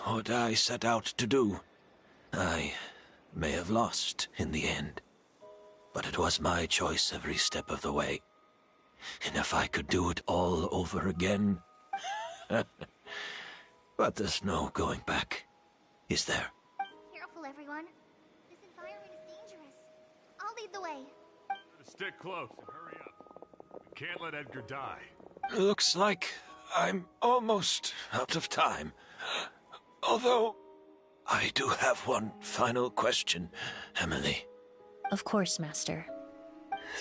S7: what I set out to do. I may have lost in the end, but it was my choice every step of the way. And if I could do it all over again... But there's no going back, is there?
S3: Careful, everyone.
S9: I'll lead the way.
S2: Stick close and hurry up. We can't let Edgar die.
S7: Looks like I'm almost out of time. Although, I do have one final question, Emily.
S5: Of course, Master.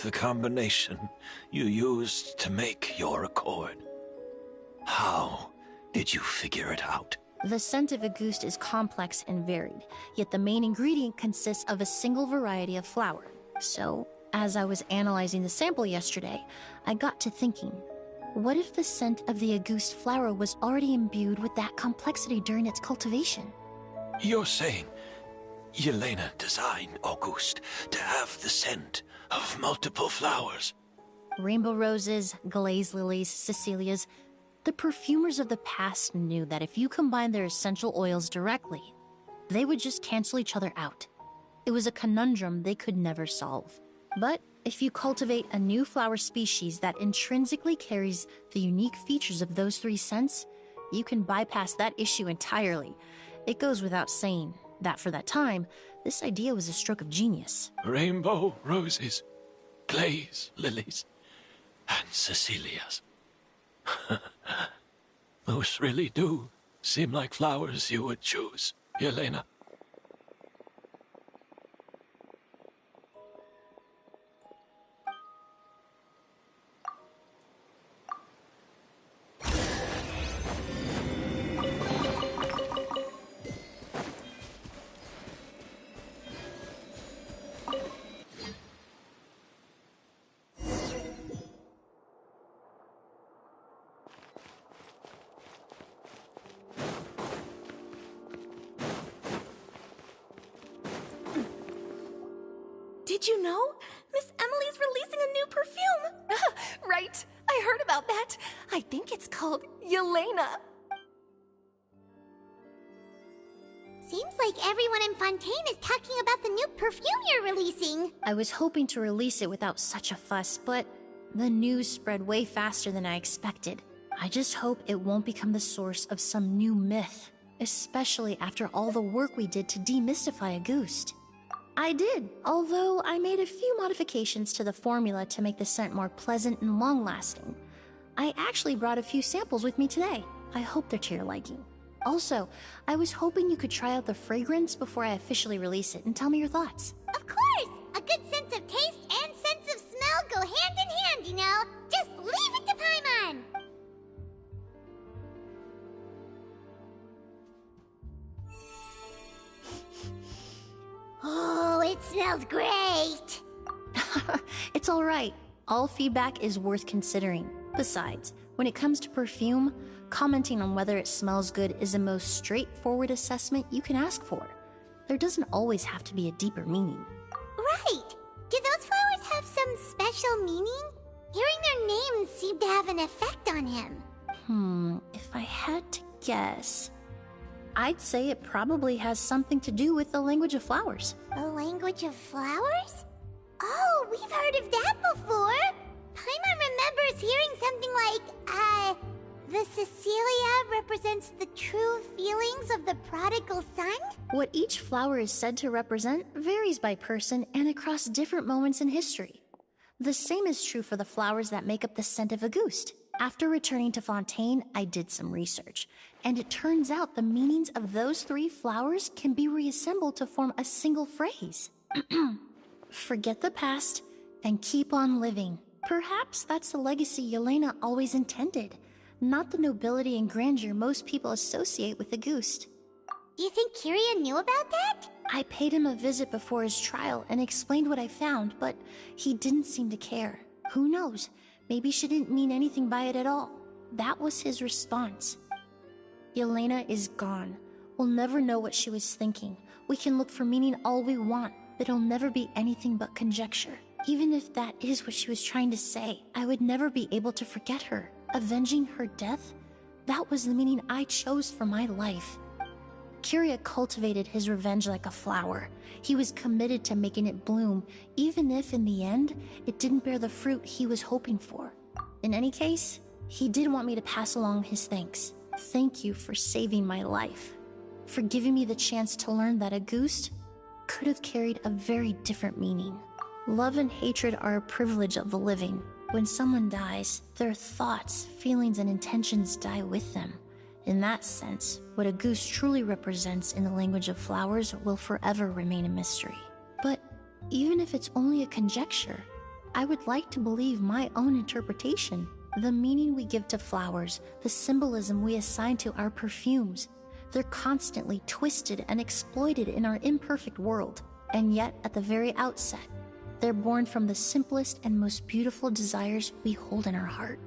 S7: The combination you used to make your accord. How did you figure it out?
S5: The scent of a goose is complex and varied, yet the main ingredient consists of a single variety of flower. So, as I was analyzing the sample yesterday, I got to thinking, what if the scent of the Auguste flower was already imbued with that complexity during its cultivation?
S7: You're saying Yelena designed Auguste to have the scent of multiple flowers?
S5: Rainbow roses, glaze lilies, Cecilias. The perfumers of the past knew that if you combine their essential oils directly, they would just cancel each other out. It was a conundrum they could never solve. But if you cultivate a new flower species that intrinsically carries the unique features of those three scents, you can bypass that issue entirely. It goes without saying that for that time, this idea was a stroke of genius.
S7: Rainbow roses, glaze lilies, and Cecilias. Those really do seem like flowers you would choose, Yelena.
S18: Did you know? Miss Emily's releasing a new perfume! Right, I heard about that. I think it's called Yelena.
S3: Seems like everyone in Fontaine is talking about the new perfume you're releasing.
S5: I was hoping to release it without such a fuss, but the news spread way faster than I expected. I just hope it won't become the source of some new myth, especially after all the work we did to demystify Auguste. I did, although I made a few modifications to the formula to make the scent more pleasant and long-lasting. I actually brought a few samples with me today. I hope they're to your liking. Also, I was hoping you could try out the fragrance before I officially release it and tell me your thoughts.
S3: Of course! A good sense of taste and sense of smell go hand in hand, you know? Just leave it to Paimon! Oh, it smells great!
S5: It's alright. All feedback is worth considering. Besides, when it comes to perfume, commenting on whether it smells good is the most straightforward assessment you can ask for. There doesn't always have to be a deeper meaning.
S3: Right! Do those flowers have some special meaning? Hearing their names seemed to have an effect on him.
S5: If I had to guess, I'd say it probably has something to do with the language of flowers.
S3: The language of flowers? Oh, we've heard of that before! Paimon remembers hearing something like, the Cecilia represents the true feelings of the prodigal son?
S5: What each flower is said to represent varies by person and across different moments in history. The same is true for the flowers that make up the scent of Auguste. After returning to Fontaine, I did some research, and it turns out the meanings of those three flowers can be reassembled to form a single phrase. Forget the past and keep on living. Perhaps that's the legacy Yelena always intended, not the nobility and grandeur most people associate with Auguste.
S3: Do you think Kiria knew about that?
S5: I paid him a visit before his trial and explained what I found, but he didn't seem to care. Who knows? Maybe she didn't mean anything by it at all. That was his response. Yelena is gone. We'll never know what she was thinking. We can look for meaning all we want, but it'll never be anything but conjecture. Even if that is what she was trying to say, I would never be able to forget her. Avenging her death? That was the meaning I chose for my life. Kiria cultivated his revenge like a flower. He was committed to making it bloom, even if in the end, it didn't bear the fruit he was hoping for. In any case, he did want me to pass along his thanks. Thank you for saving my life. For giving me the chance to learn that Auguste could have carried a very different meaning. Love and hatred are a privilege of the living. When someone dies, their thoughts, feelings, and intentions die with them. In that sense, what a goose truly represents in the language of flowers will forever remain a mystery. But even if it's only a conjecture, I would like to believe my own interpretation. The meaning we give to flowers, the symbolism we assign to our perfumes, they're constantly twisted and exploited in our imperfect world. And yet, at the very outset, they're born from the simplest and most beautiful desires we hold in our heart.